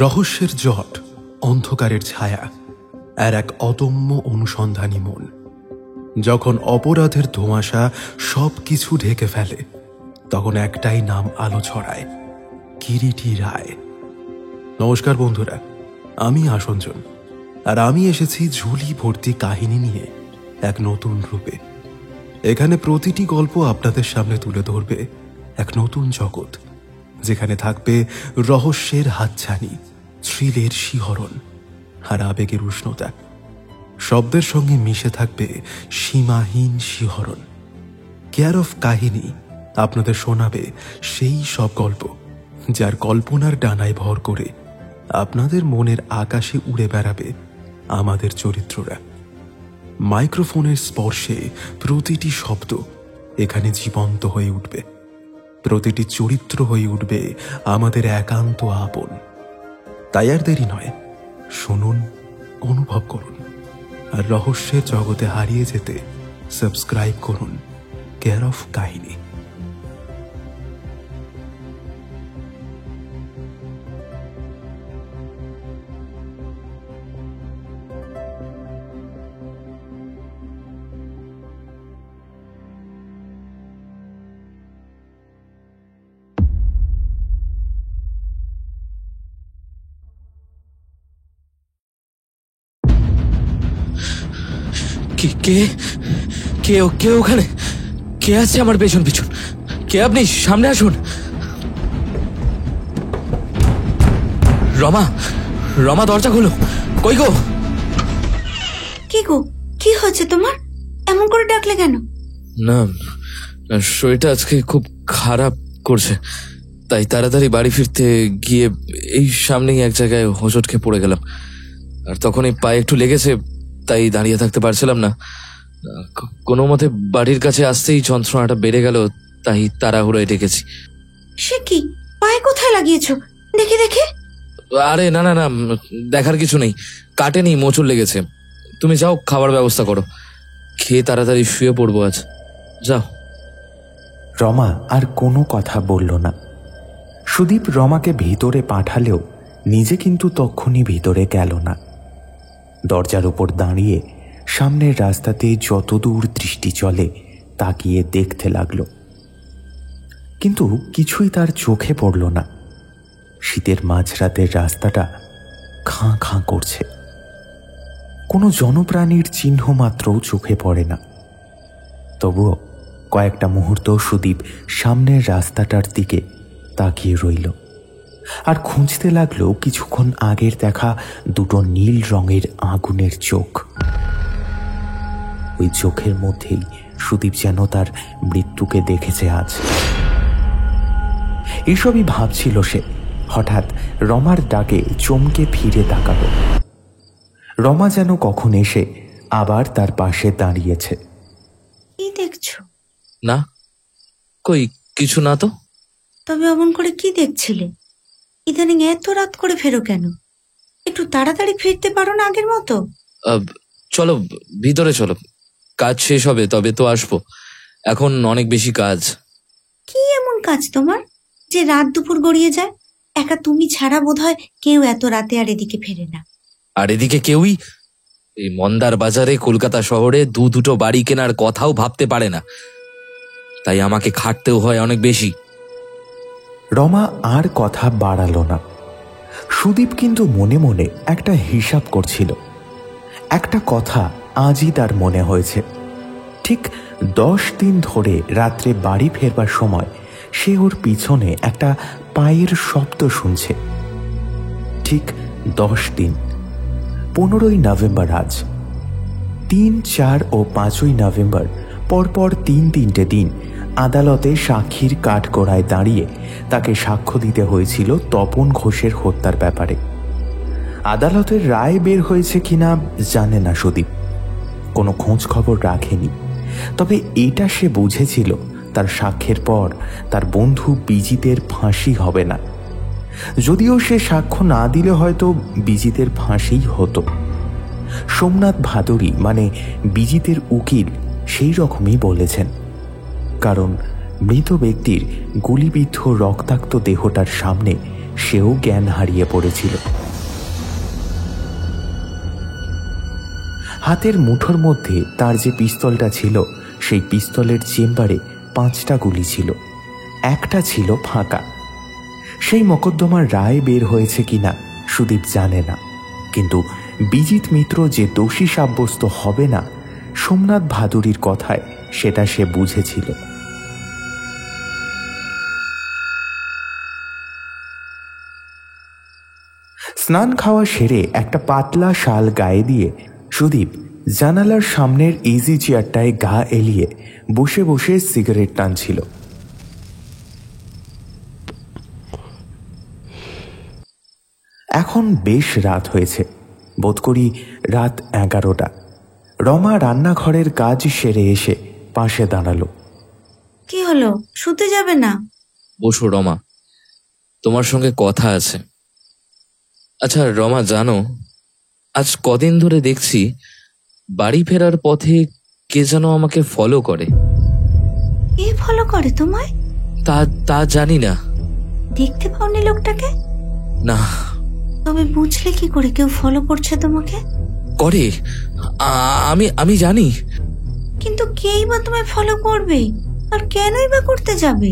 রহস্যের জট, অন্ধকারের ছায়া, আর এক অদম্য অনুসন্ধানী মন। যখন অপরাধের ধোঁয়াশা সবকিছু ঢেকে ফেলে, তখন একটাই নাম আলো ছড়ায়, কিরিটি রায়। নমস্কার বন্ধুরা, আমি আসঞ্জন, আর আমি এসেছি ঝুলি ভর্তি কাহিনী নিয়ে এক নতুন রূপে। এখানে প্রতিটি গল্প আপনাদের সামনে তুলে ধরবে এক নতুন জগৎ, যেখানে থাকবে রহস্যের হাতছানি, থ্রিলের শিহরণ আর আবেগের উষ্ণতা। শব্দের সঙ্গে মিশে থাকবে সীমাহীন শিহরণ। কেয়ার অফ কাহিনী আপনাদের শোনাবে সেই সব গল্প যার কল্পনার ডানায় ভর করে আপনাদের মনের আকাশে উড়ে বেড়াবে আমাদের চরিত্ররা। মাইক্রোফোনের স্পর্শে প্রতিটি শব্দ এখানে জীবন্ত হয়ে উঠবে, প্রতিটি চরিত্র হয়ে উঠবে আমাদের একান্ত আপন। তাই আর দেরি নয়, শুনুন, অনুভব করুন, আর রহস্যের জগতে হারিয়ে যেতে সাবস্ক্রাইব করুন কেয়ার অফ কাহিনী। কে কে কে ওখানে? কে আছে আমার পেছন পিছন? কে আপনি? সামনে আসুন। রমা, রমা, দরজা খোলো। কই গো? কি গো, কি হয়েছে তোমার? এমন করে ডাকলে কেন? না, শরীরটা আজকে খুব খারাপ করছে, তাই তাড়াতাড়ি বাড়ি ফিরতে গিয়ে এই সামনেই এক জায়গায় হোঁচট খেয়ে পড়ে গেলাম। আর তখন এই পায়ে একটু লেগেছে, তাই দাঁড়িয়ে থাকতে পারছিলাম না। কোনো মতে বাড়ির কাছে আসতেই যন্ত্রণাটা বেড়ে গেল, তাই তাড়াহুড়োয় ডেকেছি। সে কি, পায়ে কোথায় লাগিয়েছো? দেখে দেখে। আরে না না না, দেখার কিছু নেই, কাটেনি, মোচড় লেগেছে। তুমি যাও, খাবার ব্যবস্থা করো, খেয়ে তাড়াতাড়ি শুয়ে পড়বো আজ। যাও। রমা আর কোনো কথা বলল না। সুদীপ রমাকে ভিতরে পাঠালেও নিজে কিন্তু তক্ষুনি ভিতরে গেল না। দরজার উপর দাঁড়িয়ে সামনের রাস্তাতে যতদূর দৃষ্টি চলে তাকিয়ে দেখতে লাগলো, কিন্তু কিছুই তার চোখে পড়ল না। শীতের মাঝরাতের রাস্তাটা খাঁ খাঁ করছে, কোনো জনপ্রাণীর চিহ্ন মাত্রও চোখে পড়ে না। তবুও কয়েকটা মুহূর্ত সুদীপ সামনের রাস্তাটার দিকে তাকিয়ে রইল, আর খুঁজতে লাগলো কিছুক্ষণ আগের দেখা দুটো নীল রঙের আগুনের চোখ। ওই চোখের মধ্যেই সুদীপ যেন তার মৃত্যুকে দেখেছে আজ। এসবই ভাবছিল সে, হঠাৎ রমার ডাকে চমকে ফিরে তাকালো। রমা যেন কখন এসে আবার তার পাশে দাঁড়িয়েছে। কি দেখছো? না, কই কিছু না তো। তবে অমন করে কি দেখছিলে? ইদানিং এত রাত করে ফেরো কেন? একটু তাড়াতাড়ি ফিরতে পারো না আগের মতো? চলো ভিতরে চলো, কাজ শেষ হবে তবে তো আসবো, এখন অনেক বেশি কাজ। কি এমন কাজ তোমার যে রাত দুপুর গড়িয়ে যায়? একা তুমি ছাড়া বোধহয় কেউ এত রাতে আর এদিকে ফেরে না। আর এদিকে কেউই এই মন্দার বাজারে কলকাতা শহরে দুটো বাড়ি কেনার কথাও ভাবতে পারে না, তাই আমাকে খাটতেও হয় অনেক বেশি। রমা আর কথা বাড়ালো না। সুদীপ কিন্তু মনে মনে একটা হিসাব করছিল। একটা কথা আজই তার মনে হয়েছে। ঠিক 10 দিন ধরে রাত্রে বাড়ি ফেরবার সময় সে ওর পিছনে একটা পায়ের শব্দ শুনছে। ঠিক 10 দিন। 15ই নভেম্বর আজ। 3, 4 ও 5ই নভেম্বর পরপর 3-3টে দিন আদালতে সাক্ষীর কাঠগড়ায় দাঁড়িয়ে তাকে সাক্ষ্য দিতে হয়েছিল তপন ঘোষের হত্যার ব্যাপারে। আদালতের রায় বের হয়েছে কিনা জানে না সুদীপ, কোনো খোঁজ খবর রাখেনি। তবে এটা সে বুঝেছিল, তার সাক্ষ্যের পর তার বন্ধু বিজিতের ফাঁসি হবে না। যদিও সে সাক্ষ্য না দিলে হয়তো বিজিতের ফাঁসিই হতো। সোমনাথ ভাদুরী মানে বিজিতের উকিল সেই রকমই বলেছেন, কারণ মৃত ব্যক্তির গুলিবিদ্ধ রক্তাক্ত দেহটার সামনে সেও জ্ঞান হারিয়ে পড়েছিল। হাতের মুঠোর মধ্যে তার যে পিস্তলটা ছিল, সেই পিস্তলের চেম্বারে 5টা গুলি ছিল, একটা ছিল ফাঁকা। সেই মকদ্দমার রায় বের হয়েছে কিনা সুদীপ জানে না, কিন্তু বিজিত মিত্র যে দোষী সাব্যস্ত হবে না সোমনাথ ভাদুরীর কথায়, সেটা সে বুঝেছিল। স্নান খাওয়া সেরে একটা পাতলা শাল গায়ে দিয়ে সুদীপ জানালার সামনের ইজি চেয়ারটায় গা এলিয়ে বসে বসে সিগারেট টানছিল। এখন বেশ রাত হয়েছে, বোধ করি রাত 11টা। রমা রান্নাঘরের কাজ সেরে এসে পাশে দাঁড়ালো। কি হলো, শুতে যাবে না? বসো রমা, তোমার সঙ্গে কথা আছে। আচ্ছা রমা, জানো আজ কদিন ধরে দেখছি বাড়ি ফেরার পথে কে যেন আমাকে ফলো করে। কে ফলো করে তোমায়? তা জানি না। দেখতে পাওনি লোকটাকে? না। তবে বুঝলে কি করে কেউ ফলো করছে তোমাকে? করে, আমি জানি। কিন্তু কেই বা তোমায় ফলো করবে, আর কেনই বা করতে যাবে?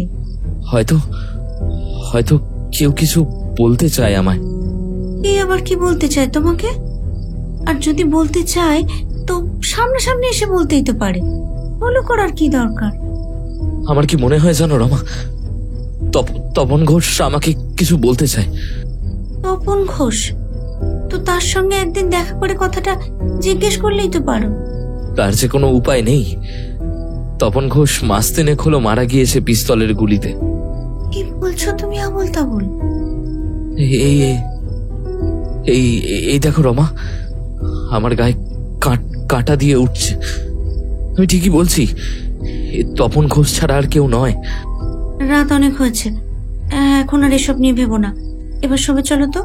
হয়তো কেউ কিছু বলতে চায় আমায়। কে আবার কি বলতে চায় তোমাকে? আর যদি বলতে চায় তো সামনাসামনি এসে বলতেই তো পারে, ফলো করার কি দরকার? আমার কি মনে হয় জানো রমা, তপন ঘোষ আমাকে কিছু বলতে চায়। তপন ঘোষ? তো তার সঙ্গে একদিন দেখা করে কথাটা জিজ্ঞেস করলেই তো পারো। তার যে কোনো উপায় নেই। তপন ঘোষ মাস 3 হলো মারা গিয়েছে পিস্তলের গুলিতে। কি বলছো তুমি আবোল তাবোল? এই দেখো রমা, আমার গায়ে কাঁটা দিয়ে উঠছে। আমি ঠিকই বলছি, তপন ঘোষ ছাড়া আর কেউ নয়। রাত অনেক হয়েছে, এখন আর এসব নিয়ে ভেবো না। এবার সবে চলো তো,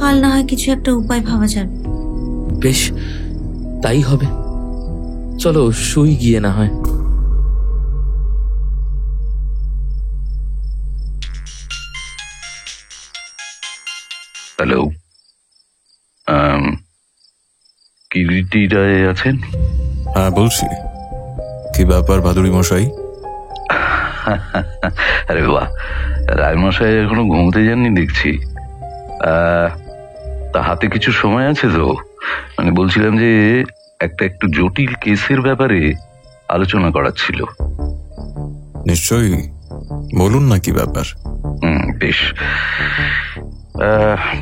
কাল না হয় কিছু একটা উপায় ভাবা যাবে। বেশ, তাই হবে। চলো শুই গিয়ে না হয়। হ্যালো, কিরিটি রায় আছেন? হ্যাঁ বলছি। কি ব্যাপার ভাদুরী মশাই? আরে বাহ, রায়মশাই এখনো ঘুমোতে যাননি দেখছি। তা হাতে কিছু সময় আছে তো? মানে বলছিলাম যে একটু জটিল কেসের ব্যাপারে আলোচনা করার ছিল। নিশ্চয়ই, বলুন না কি ব্যাপার। বেশ,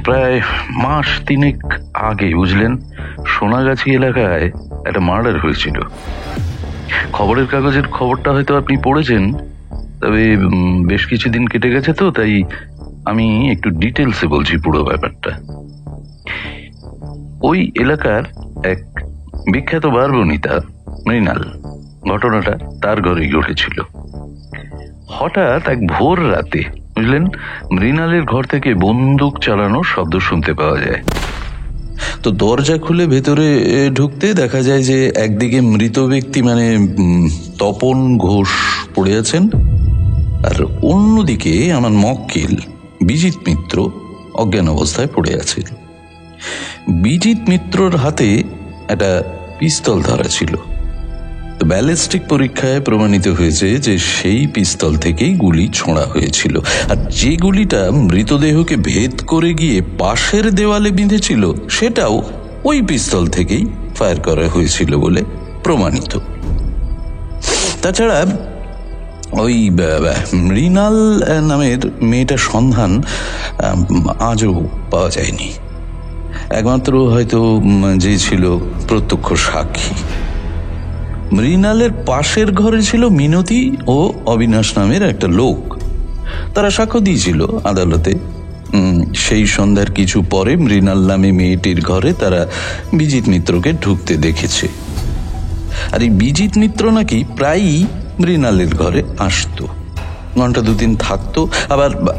প্রায় মাস 3 আগে বুঝলেন, সোনাগাছি এলাকায় একটা মার্ডার হয়েছিল। খবরের কাগজের খবরটা হয়তো আপনি পড়েছেন, তবে বেশ কিছুদিন কেটে গেছে তো, তাই আমি একটু ডিটেলসে বলছি পুরো ব্যাপারটা। ওই এলাকার এক বিখ্যাত বারবনিতা মৃণাল, ঘটনাটা তার ঘরেই ঘটেছিল। হঠাৎ এক ভোর রাতে বুঝলেন, মৃণালের ঘর থেকে বন্দুক চালানোর শব্দ শুনতে পাওয়া যায়। তো দরজা খুলে ভেতরে ঢুকতে দেখা যায় যে একদিকে মৃত ব্যক্তি মানে তপন ঘোষ পড়ে আছেন, আর অন্যদিকে আমার মক্কেল বিজিত মিত্র অজ্ঞান অবস্থায় পড়ে আছেন। বিজিত মিত্রর হাতে একটা পিস্তল ধরা ছিল। ব্যালিস্টিক পরীক্ষায় প্রমাণিত হয়েছে যে সেই পিস্তল থেকেই গুলি ছোঁড়া হয়েছিল, আর যে গুলিটা মৃতদেহকে ভেদ করে গিয়ে পাশের দেওয়ালে বিঁধেছিল সেটাও ওই পিস্তল থেকেই ফায়ার করা হয়েছিল বলে প্রমাণিত। তাছাড়া ওই মৃণাল নামের মেয়েটার সন্ধান আজও পাওয়া যায়নি। একমাত্র হয়তো যে ছিল প্রত্যক্ষ সাক্ষী, মৃণালের পাশের ঘরে ছিল মিনতি ও অবিনাশ নামের একটা লোক। তারা সাক্ষ্য দিয়েছিল আদালতে। সেই সন্ধ্যার কিছু পরে মৃণাল নামে মেয়েটির ঘরে তারা বিজিত মিত্রকে ঢুকতে দেখেছে, আর এই বিজিত মিত্র নাকি প্রায়ই মৃণালের ঘরে আসতো, ঘন্টা 2-3 থাকতো।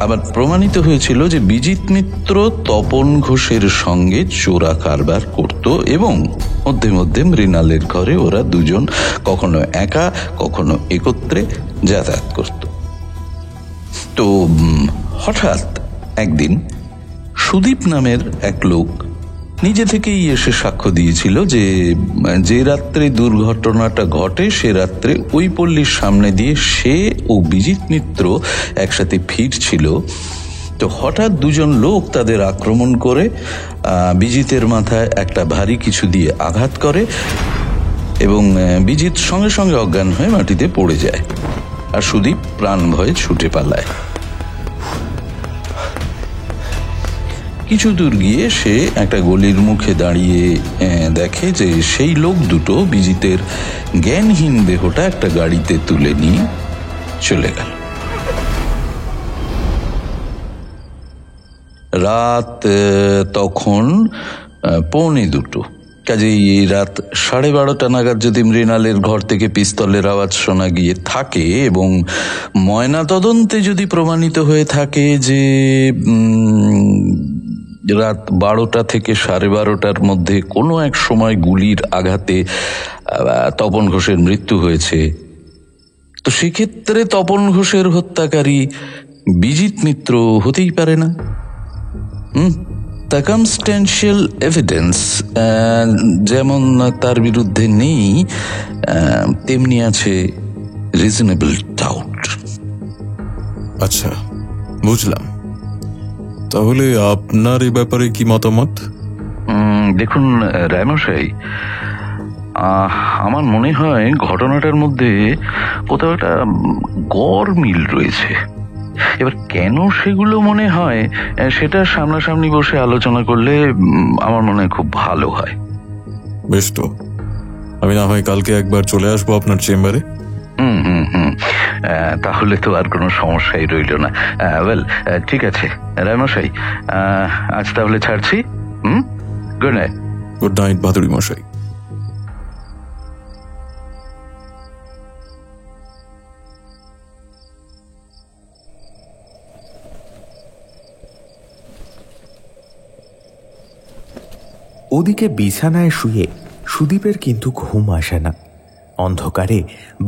আবার প্রমাণিত হয়েছিল যে বিজিত মিত্র তপন ঘোষের সঙ্গে চোরা কারবার করত, এবং মধ্যে মধ্যে মৃণালের ঘরে ওরা দুজন কখনো একা কখনো একত্রে যাতায়াত করত। তো হঠাৎ একদিন সুদীপ নামের এক লোক নিজে থেকেই এসে সাক্ষ্য দিয়েছিল যে রাত্রে দুর্ঘটনাটা ঘটে সে রাত্রে ওই পল্লীর সামনে দিয়ে সে ও বিজিত মিত্র একসাথে ফিরছিল। তো হঠাৎ দুজন লোক তাদের আক্রমণ করে বিজিতের মাথায় একটা ভারী কিছু দিয়ে আঘাত করে এবং বিজিত সঙ্গে সঙ্গে অজ্ঞান হয়ে মাটিতে পড়ে যায়, আর সুদীপ প্রাণ ভয়ে ছুটে পালায়। কিছু দূর গিয়ে সে একটা গলির মুখে দাঁড়িয়ে দেখে যে সেই লোক দুটো বিজিতের জ্ঞানহীন দেহটা একটা গাড়িতে তুলে নিয়ে চলে গেল। রাত তখন 1:45, কাজেই রাত 12:30 নাগাদ যদি মৃণালের ঘর থেকে পিস্তলের আওয়াজ শোনা গিয়ে থাকে এবং ময়না তদন্তে যদি প্রমাণিত হয়ে থাকে যে রাত 12টা থেকে 12:30 মধ্যে কোনো এক সময় গুলির আঘাতে তপন ঘোষের মৃত্যু হয়েছে, তো সেক্ষেত্রে তপন ঘোষের হত্যাকারী বিজিত মিত্র হতেই পারে না। সার্কামস্ট্যান্সিয়াল এভিডেন্স যেমন তার বিরুদ্ধে নেই, তেমনি আছে রিজনেবল ডাউট। আচ্ছা, বুঝলাম। তাহলে আপনার এই ব্যাপারে কি মতামত? দেখুন রায়মশাই, আমার মনে হয় ঘটনাটার মধ্যে কোথাও একটা গড় মিল রয়েছে। এবার কেন সেগুলো মনে হয় সেটা সামনাসামনি বসে আলোচনা করলে আমার মনে হয় খুব ভালো হয়। বেশ, তো আমি না হয় কালকে একবার চলে আসবো আপনার চেম্বারে। তাহলে তো আর কোনো সমস্যাই রইল না। ওয়েল, ঠিক আছে রায়মশাই, আজ তাহলে ছাড়ছি। Good night. Good night Bhaduri মশাই। ওদিকে বিছানায় শুয়ে সুদীপের কিন্তু ঘুম আসে না। অন্ধকারে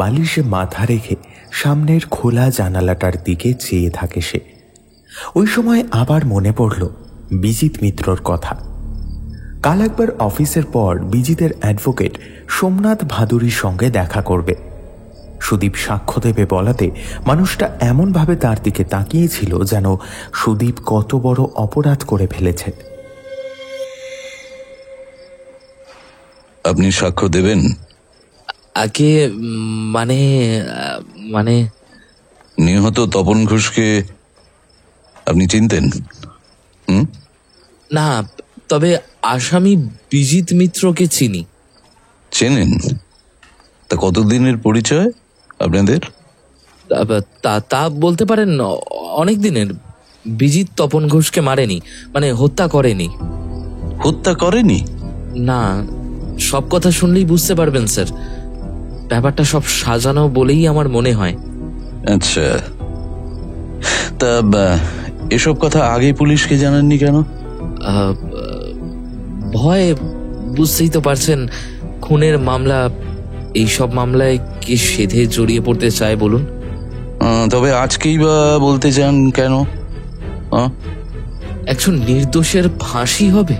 বালিশে মাথা রেখে সামনের খোলা জানালাটার দিকে চেয়ে থাকে সে। ওই সময় আবার মনে পড়ল বিজিত মিত্রর কথা। কাল একবার অফিসের পর বিজিতের অ্যাডভোকেট সোমনাথ ভাদুড়ির সঙ্গে দেখা করবে। সুদীপ সাক্ষ্য দেবে বলাতে মানুষটা এমনভাবে তার দিকে তাকিয়েছিল যেন সুদীপ কত বড় অপরাধ করে ফেলেছে। আপনি সাক্ষ্য দেবেন? আগে মানে মানে নিহত তপন ঘোষকে আপনি চিনতেন? না, তবে আসামি বিজিত মিত্রকে চিনি। চেনেন? তা কতদিনের পরিচয় আপনাদের? তা বলতে পারেন অনেক দিনের। বিজিত তপন ঘোষকে মারেনি, মানে হত্যা করেনি। হত্যা করেনি? না, সব কথা শুনলেই বুঝতে পারবেন স্যার। ব্যাপারটা সব সাজানো বলেই আমার মনে হয়। আচ্ছা, তা এসব কথা আগে পুলিশকে জানাননি কেন? ভয়, বুঝতেই তো পারছেন। খুনের মামলা, এইসব মামলায় কে সেধে জড়িয়ে পড়তে চায় বলুন? তবে আজকেই বা বলতে চান কেন? একজন নির্দোষের ফাঁসি হবে।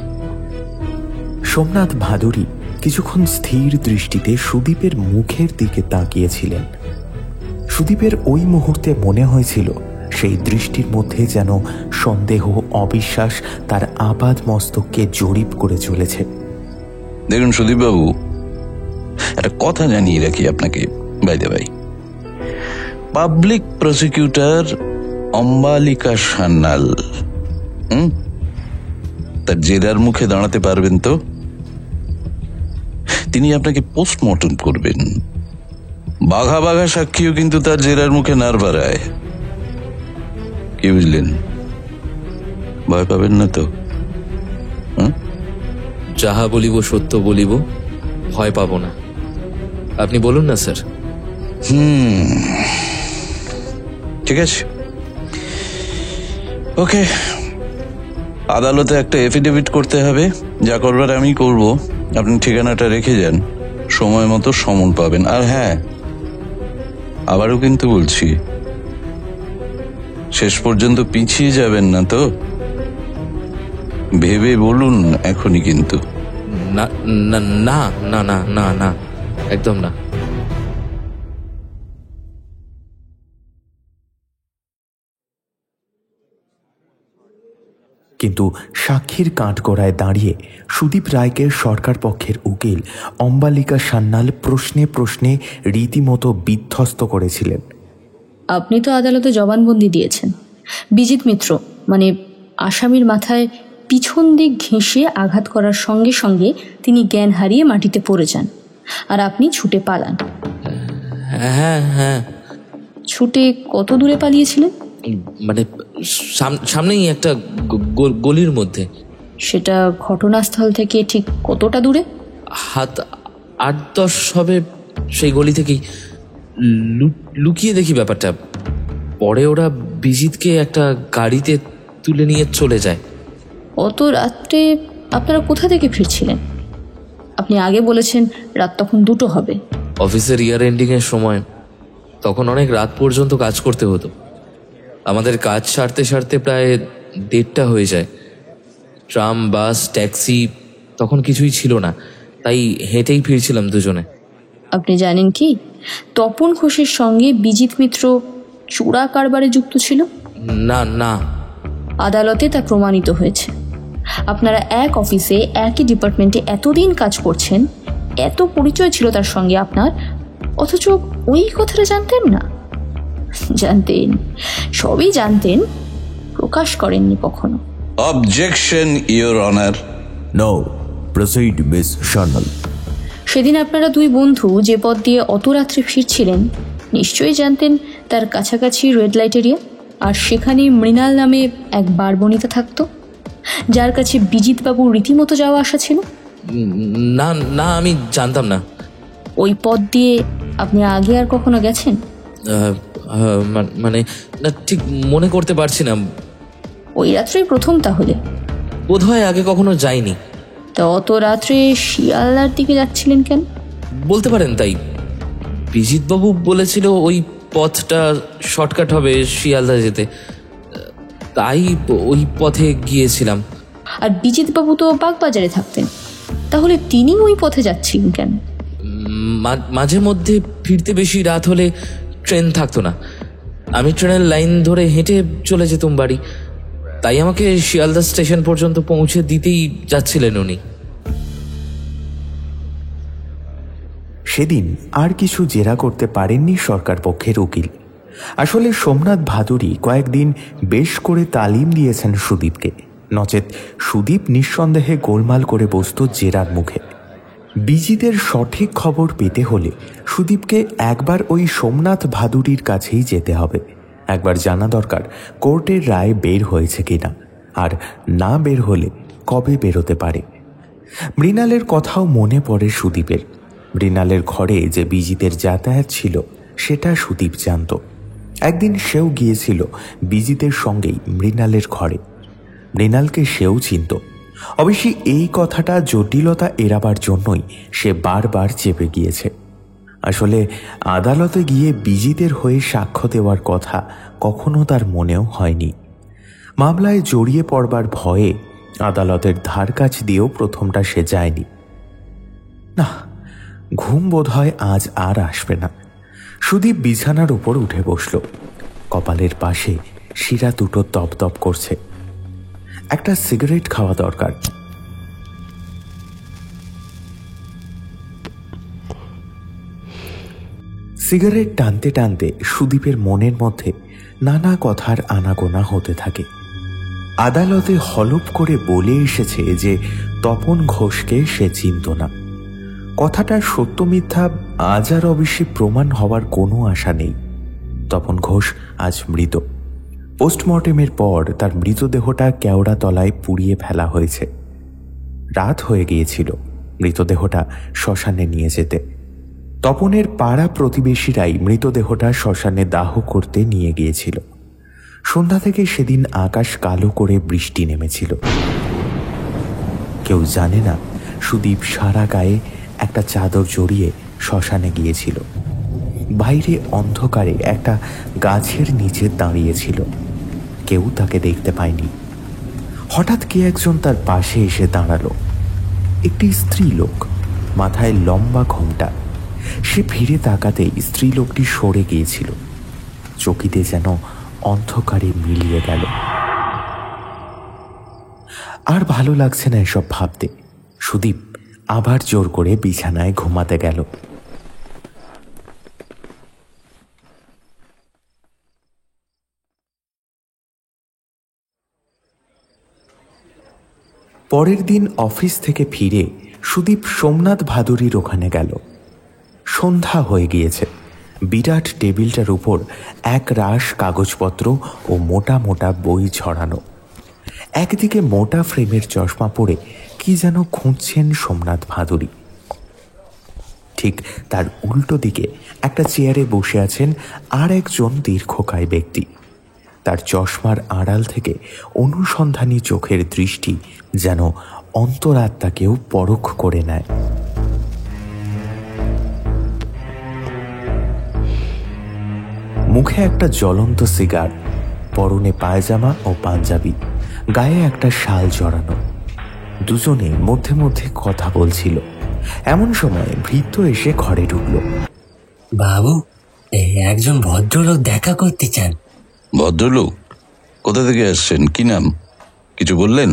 সোমনাথ ভাদুড়ি কিছুক্ষণ স্থির দৃষ্টিতে সুদীপের মুখের দিকে তাকিয়েছিলেন। সুদীপের ওই মুহূর্তে মনে হয়েছিল সেই দৃষ্টির মধ্যে যেন সন্দেহ, অবিশ্বাস তার আপাদ মস্তককে জরিপ করে চলেছে। দেখুন সুদীপ বাবু, একটা কথা জানিয়ে রাখি আপনাকে। বাইদে ভাই, পাবলিক প্রসিকিউটর অম্বালিকা সান্যাল তার জেরার মুখে দাঁড়াতে পারবেন তো? তিনি আপনাকে পোস্টমর্টম করবেন। বাঘা বাঘা সাক্ষীও কিন্তু তার জেরার মুখে নাড় বাড়ায়। কি বুঝলেন? ভয় পাবেন না তো? যাহা বলিব সত্য বলিব, ভয় পাবো না। আপনি বলুন না স্যার। ঠিক আছে, ওকে। আদালতে একটা এফিডেভিট করতে হবে। যা করবার আমি করব। আপনি ঠিকানাটা রেখে যান, সময় মতো সমন পাবেন। আর হ্যাঁ, আবারও কিন্তু বলছি, শেষ পর্যন্ত পিছিয়ে যাবেন না তো? ভেবে বলুন এখনই। কিন্তু না না না না না না না, একদম না। কিন্তু সাক্ষীর কাঠগড়ায় দাঁড়িয়ে সুদীপ রায়কে সরকার পক্ষের উকিল অম্বালিকা সান্যাল প্রশ্নে প্রশ্নে রীতিমতো বিধ্বস্ত করেছিলেন। আপনি তো আদালতে জবানবন্দি দিয়েছেন, বিজিত মিত্র মানে আসামির মাথায় পিছন দিক ঘেঁষে আঘাত করার সঙ্গে সঙ্গে তিনি জ্ঞান হারিয়ে মাটিতে পড়ে যান, আর আপনি ছুটে পালান। হ্যাঁ হ্যাঁ। ছুটে কত দূরে পালিয়েছিলেন? মানে সামনেই একটা গলির মধ্যে। সেটা ঘটনাস্থল থেকে ঠিক কতটা দূরে? হাত 8-10 হবে। সেই গলি থেকেই লুকিয়ে দেখি ব্যাপারটা। পরে ওরা বিজিতকে একটা গাড়িতে তুলে নিয়ে চলে যায়। অত রাত্রে আপনারা কোথা থেকে ফিরছিলেন? আপনি আগে বলেছেন রাত তখন 2টো হবে। অফিসের ইয়ার এন্ডিং এর সময়, তখন অনেক রাত পর্যন্ত কাজ করতে হতো। আমাদের কাজ সারতে সারতে প্রায় 1:30টা হয়ে যায়। ট্রাম, বাস, ট্যাক্সি তখন কিছুই ছিল না, তাই হেঁটেই ফিরছিলাম দুজনে। আপনি জানেন কি তপন ঘোষের সঙ্গে বিজিত মিত্র চোরা কারবারে যুক্ত ছিল? না না। আদালতে তা প্রমাণিত হয়েছে। আপনারা এক অফিসে একই ডিপার্টমেন্টে এতদিন কাজ করছেন, এত পরিচয় ছিল তার সঙ্গে আপনার, অথচ ওই কথাটা জানতেন না? জানতেন, সবই জানতেন, প্রকাশ করেননি কখনো। Objection your honour. No, proceed miss Sanyal. সেদিন আপনারা 2 বন্ধু যে পথ দিয়ে অত রাত্রে ফিরছিলেন, নিশ্চয়ই জানতেন তার কাছাকাছি রেড লাইট এরিয়া, আর সেখানে মৃণাল নামে এক বারবনিতা থাকতো, যার কাছে বিজিতবাবু রীতিমতো যাওয়া আসা ছিল। না না, আমি জানতাম না। ওই পথ দিয়ে আপনি আগে আর কখনো গেছেন? মানে না, ঠিক মনে করতে পারছি না। ওই রাত্রেই প্রথম তাহলে? বোধহয় আগে কখনো যাইনি। তা অত রাত্রে শিয়ালদার দিকে যাচ্ছিলেন কেন? বলতে পারেন তাই। বিজিতবাবু বলেছিল ওই পথটা শর্টকাট হবে শিয়ালদা যেতে, তাই ওই পথে গিয়েছিলাম। আর বিজিতবাবু তো বাগবাজারে থাকতেন, তাহলে তিনি ওই পথে যাচ্ছিলেন কেন? মাঝে মধ্যে ফিরতে বেশি রাত হলে ট্রেন থাকতো না, আমি ট্রেনের লাইন ধরে হেঁটে চলে যেতাম বাড়ি, তাই আমাকে শিয়ালদা স্টেশন পর্যন্ত পৌঁছে দিতেই যাচ্ছিলেন উনি। সেদিন আর কিছু জেরা করতে পারেননি সরকার পক্ষের উকিল। আসলে সোমনাথ ভাদুরী কয়েকদিন বেশ করে তালিম দিয়েছেন সুদীপকে, নচেত সুদীপ নিঃসন্দেহে গোলমাল করে বসত জেরার মুখে। বিজিতের সঠিক খবর পেতে হলে সুদীপকে একবার ওই সোমনাথ ভাদুরীর কাছেই যেতে হবে। একবার জানা দরকার কোর্টের রায় বের হয়েছে কিনা, আর না বের হলে কবে বেরোতে পারে। মৃণালের কথাও মনে পড়ে সুদীপের। মৃণালের ঘরে যে বিজিতের যাতায়াত ছিল সেটা সুদীপ জানত। একদিন সেও গিয়েছিল বিজিতের সঙ্গেই মৃণালের ঘরে। মৃণালকে সেও চিনত। অবশ্যই এই কথাটা জটিলতা এড়াবার জন্যই সে বারবার চেপে গিয়েছে। আসলে আদালতে গিয়ে বিজিতের হয়ে সাক্ষ্য দেওয়ার কথা কখনো তার মনেও হয়নি। মামলায় জড়িয়ে পড়বার ভয়ে আদালতের ধার কাছ দিয়েও প্রথমটা সে যায়নি। না, ঘুম বোধহয় আজ আর আসবে না। সুদীপ বিছানার উপর উঠে বসল। কপালের পাশে শিরা দুটো তপ করছে। একটা সিগারেট খাওয়া দরকার। সিগারেট টানতে টানতে সুদীপের মনের মধ্যে নানা কথার আনাগোনা হতে থাকে। আদালতে হলফ করে বলে এসেছে যে তপন ঘোষকে সে চিনত না। কথাটা সত্য মিথ্যা আজ আর অবশ্যই প্রমাণ হওয়ার কোনো আশা নেই। তপন ঘোষ আজ মৃত। পোস্টমর্টেমের পর তার মৃতদেহটা কেওড়াতলায় পুড়িয়ে ফেলা হয়েছে। রাত হয়ে গিয়েছিল মৃতদেহটা শ্মশানে নিয়ে যেতে। তপনের পাড়া প্রতিবেশীরাই মৃতদেহটা শ্মশানে দাহ করতে নিয়ে গিয়েছিল। সন্ধ্যা থেকে সেদিন আকাশ কালো করে বৃষ্টি নেমেছিল। কেউ জানে না সুদীপ সারা গায়ে একটা চাদর জড়িয়ে শ্মশানে গিয়েছিল। বাইরে অন্ধকারে একটা গাছের নিচে দাঁড়িয়েছিল। কেউ তাকে দেখতে পায়নি। হঠাৎ কে একজন তার পাশে এসে দাঁড়ালো। একটি স্ত্রীলোক, মাথায় লম্বা ঘোমটা। সে ফিরে তাকাতেই স্ত্রীলোকটি সরে গিয়েছিল। চকিতে যেন অন্ধকারে মিলিয়ে গেল। আর ভালো লাগছে না এসব ভাবতে। সুদীপ আবার জোর করে বিছানায় ঘুমাতে গেল। পরের দিন অফিস থেকে ফিরে সুদীপ সোমনাথ ভাদুরীর ওখানে গেল। সন্ধ্যা হয়ে গিয়েছে। বিরাট টেবিলটার উপর এক রাশ কাগজপত্র ও মোটা মোটা বই ছড়ানো। একদিকে মোটা ফ্রেমের চশমা পরে কি যেন খুঁজছেন সোমনাথ ভাদুরী। ঠিক তার উল্টো দিকে একটা চেয়ারে বসে আছেন আর একজন দীর্ঘকায় ব্যক্তি। তার চশমার আড়াল থেকে অনুসন্ধানী চোখের দৃষ্টি যেন অন্তরাত্মাকেও পরখ করে নেয়। মুখে একটা জ্বলন্ত সিগার, পরনে পায়জামা ও পাঞ্জাবি, গায়ে একটা শাল জড়ানো। দুজনে মধ্যে মধ্যে কথা বলছিল। এমন সময় ভৃত্য এসে ঘরে ঢুকল। বাবু, একজন ভদ্রলোক দেখা করতে চান। ভদ্রলোক? কোথা থেকে আসছেন? কি নাম? কিছু বললেন?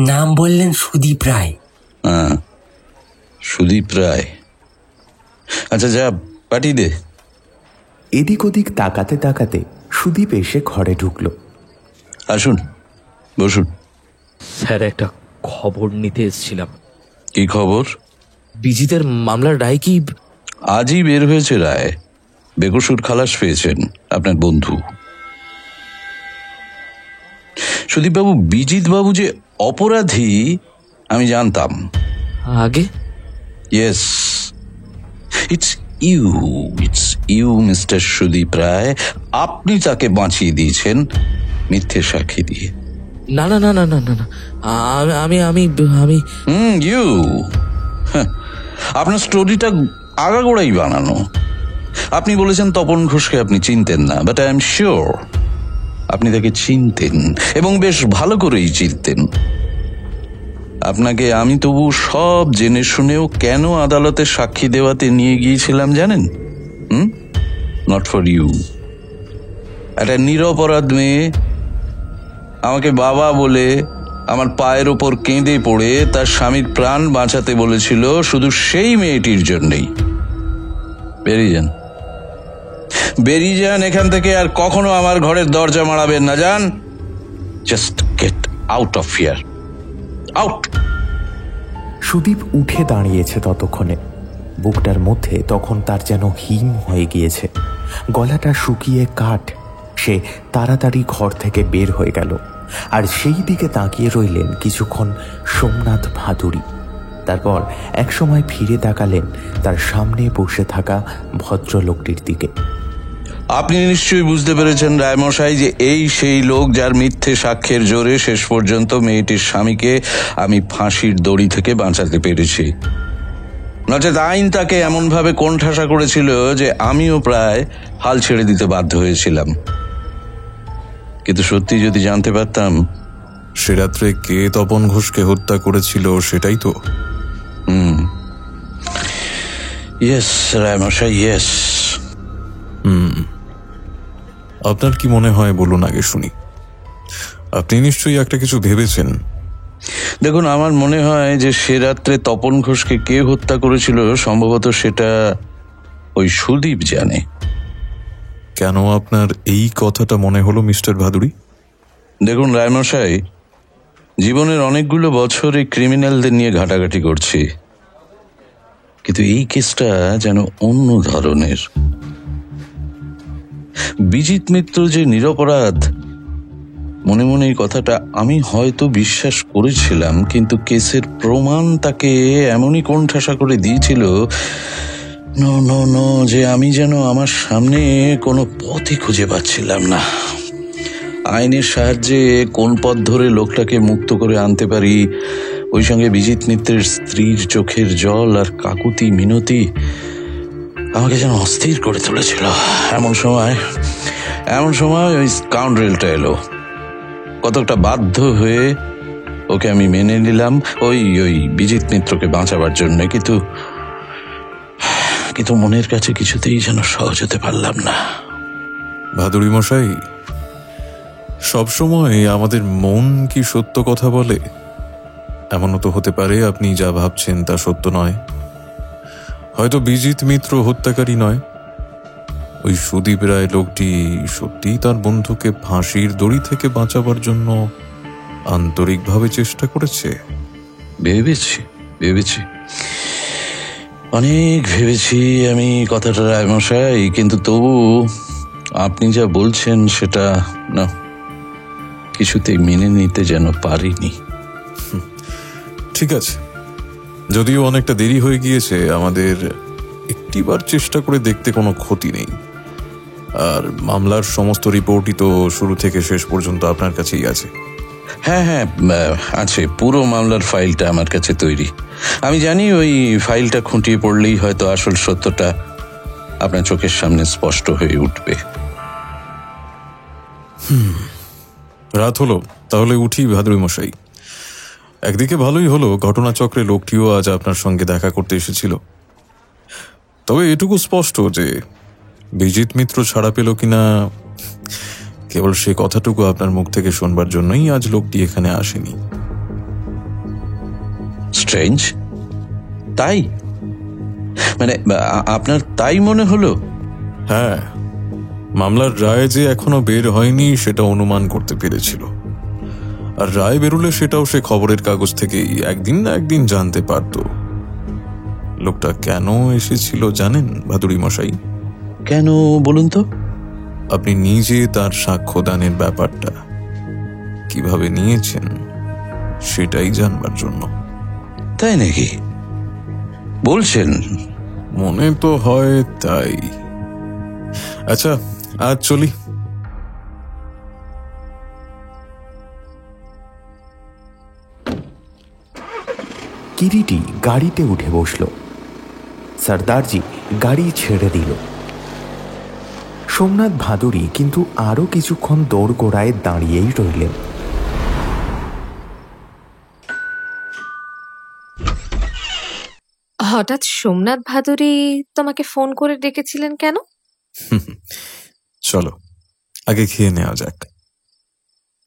নাম বললেন সুদীপ রায়। হ্যাঁ, সুদীপ রায়। আচ্ছা, যা পাঠিয়ে দে। এদিক ওদিক তাকাতে তাকাতে সুদীপ এসে ঘরে ঢুকল। আসুন, বসুন। স্যার, একটা খবর নিতে এসেছিলাম। কি খবর? বিজিতের মামলার রায় কি? আজই বের হয়েছে রায়। বেকসুর খালাস পেয়েছেন আপনার বন্ধু সুদীপবাবু। বিজিত বাবু যে অপরাধী আমি জানতাম আগে। Yes, it's you mister Sudip Roy. আপনি তাকে বাঁচিয়ে দিয়েছেন মিথ্যে সাক্ষী দিয়ে। না না না না না না না, আমি আমি আমি ইউ আপনার স্টোরিটা আগাগোড়াই বানানো। আপনি বলেছেন তপন ঘোষকে আপনি চিনতেন না, বাট আই এম শিওর আপনি তাকে চিনতেন এবং বেশ ভালো করেই চিনতেন। আপনাকে আমি তবু সব জেনে শুনেও কেন আদালতে সাক্ষী দেওয়াতে নিয়ে গিয়েছিলাম জানেন? Not for you. একটা নিরপরাধ মেয়ে আমাকে বাবা বলে আমার পায়ের ওপর কেঁদে পড়ে তার স্বামীর প্রাণ বাঁচাতে বলেছিল, শুধু সেই মেয়েটির জন্যই। বেরিয়ে যান, বেরিয়ে যান এখান থেকে। আর কখনো আমার ঘরের দরজা মারাবেন না। যান, just get out of here, out. Sudip উঠে দাঁড়িয়েছে ততক্ষণে। বুকটার মধ্যে তখন তার যেন হিম হয়ে গিয়েছে, গলাটা শুকিয়ে কাঠ। সে তাড়াতাড়ি ঘর থেকে বের হয়ে গেল। আর সেই দিকে তাকিয়ে রইলেন কিছুক্ষণ সোমনাথ ভাদুরী। তারপর একসময় ফিরে তাকালেন তার সামনে বসে থাকা ভদ্রলোকটির দিকে। আপনি নিশ্চয়ই বুঝতে পেরেছেন রায়মশাই যে এই সেই লোক যার মিথ্যে সাক্ষ্যের জোরে শেষ পর্যন্ত মেয়েটির স্বামীকে আমি ফাঁসির দড়ি থেকে বাঁচাতে পেরেছি। নচেত আইন তাকে এমনভাবে কোণঠাসা করেছিল যে আমিও প্রায় হাল ছেড়ে দিতে বাধ্য হয়েছিলাম। কিন্তু সত্যি যদি জানতে পারতাম। সে রাত্রে কে তপন ঘোষকে হত্যা করেছিল সেটাই তো? ইয়েস রায়মশাই, ইয়েস। আপনার কি মনে হয় বলুন আগে শুনি। আপনি নিশ্চয়ই একটা কিছু ভেবেছেন। দেখুন, আমার মনে হয় যে সে রাত্রে তপন ঘোষকে কে হত্যা করেছিল সম্ভবত সেটা ওই সুদীপ জানে। কেন আপনার এই কথাটা মনে হলো মিস্টার ভাদুরী? দেখুন রায়মশাই, জীবনের অনেকগুলো বছর এই ক্রিমিনালদের নিয়ে ঘাটাঘাটি করছি, কিন্তু এই কেসটা যেন অন্য ধরনের। বিজিত মিত্র যে নিরপরাধ, মনে মনে এই কথাটা আমি হয়তো বিশ্বাস করেছিলাম, কিন্তু কেসের প্রমাণ তাকে এমনই কোণঠাসা করে দিয়েছিল যে আমি যেন আমার সামনে কোনো পথই খুঁজে পাচ্ছিলাম না। আইনের সাহায্যে কোন পথ ধরে লোকটাকে মুক্ত করে আনতে পারি, ওই সঙ্গে বিজিত মিত্রের স্ত্রীর চোখের জল আর কাকুতি মিনতি আমাকে যেন অস্থির করে তুলেছিল। এমন সময় ওই স্কাউন্ড্রেলটা এলো। কতটা বাধ্য হয়ে ওকে আমি মেনে নিলাম ওই ওই বিজিত মিত্রকে বাঁচাবার জন্য, কিন্তু কিন্তু মনের কাছে কিছুতেই যেন সহজ হতে পারলাম না। ভাদুড়ি মশাই, সবসময় আমাদের মন কি সত্য কথা বলে? এমনও তো হতে পারে আপনি যা ভাবছেন তা সত্য নয়। হয়তো বিজিত মিত্র হত্যাকারী নয়, ওই সুদীপ রায় লোকটি সত্যিই তার বন্ধুকে ফাঁসির দড়ি থেকে বাঁচাবার জন্য আন্তরিকভাবে চেষ্টা করেছে। ভেবেছি অনেক ভেবেছি আমি কথাটা রায়মশাই, কিন্তু তবু আপনি যা বলছেন সেটা না, কিছুতেই মেনে নিতে যেন পারিনি। ঠিক আছে, যদিও অনেকটা দেরি হয়ে গিয়েছে, আমাদের একটিবার চেষ্টা করে দেখতে কোনো ক্ষতি নেই। আর মামলার সমস্ত রিপোর্টই তো শুরু থেকে শেষ পর্যন্ত আপনার কাছেই আছে। হ্যাঁ আছে, পুরো মামলার ফাইলটা আমার কাছে তৈরি। আমি জানি ওই ফাইলটা খুঁটিয়ে পড়লেই হয়তো আসল সত্যটা আপনার চোখের সামনে স্পষ্ট হয়ে উঠবে। রাত হলো, তাহলে উঠি ভাদুড়ি মশাই। একদিকে ভালোই হলো ঘটনাচক্রে লোকটিও আজ আপনার সঙ্গে দেখা করতে এসেছিল। তবে এটুকু স্পষ্ট যে বিজিত মিত্র ছাড়া পেল কিনা কেবল সে কথাটুকু আপনার মুখ থেকে শুনবার জন্যই আজ লোকটি এখানে আসেনি। স্ট্রেঞ্জ, তাই মানে আপনার তাই মনে হলো? হ্যাঁ, মামলার রায় যে এখনো বের হয়নি সেটা অনুমান করতে পেরেছিল, আর রায় বেরোলে সেটাও সে খবরের কাগজ থেকেই একদিন না একদিন জানতে পারত। লোকটা কেন এসেছিল জানেন ভাদুড়ি মশাই? কেন বলুন তো? আপনি নিজে তার সাক্ষ্যদানের ব্যাপারটা কিভাবে নিয়েছেন সেটাই জানবার জন্য। তাই নাকি বলছেন? মনে তো হয় তাই। আচ্ছা, আজ চলি। কিরিটি গাড়িতে উঠে বসল। সর্দারজি গাড়ি ছেড়ে দিল। সোমনাথ ভাদুড়ি কিন্তু আরো কিছুক্ষণ দোরগোড়ায় দাঁড়িয়েই রইলেন। হঠাৎ সোমনাথ ভাদুড়ি তোমাকে ফোন করে ডেকেছিলেন কেন? চলো আগে খেয়ে নেওয়া যাক।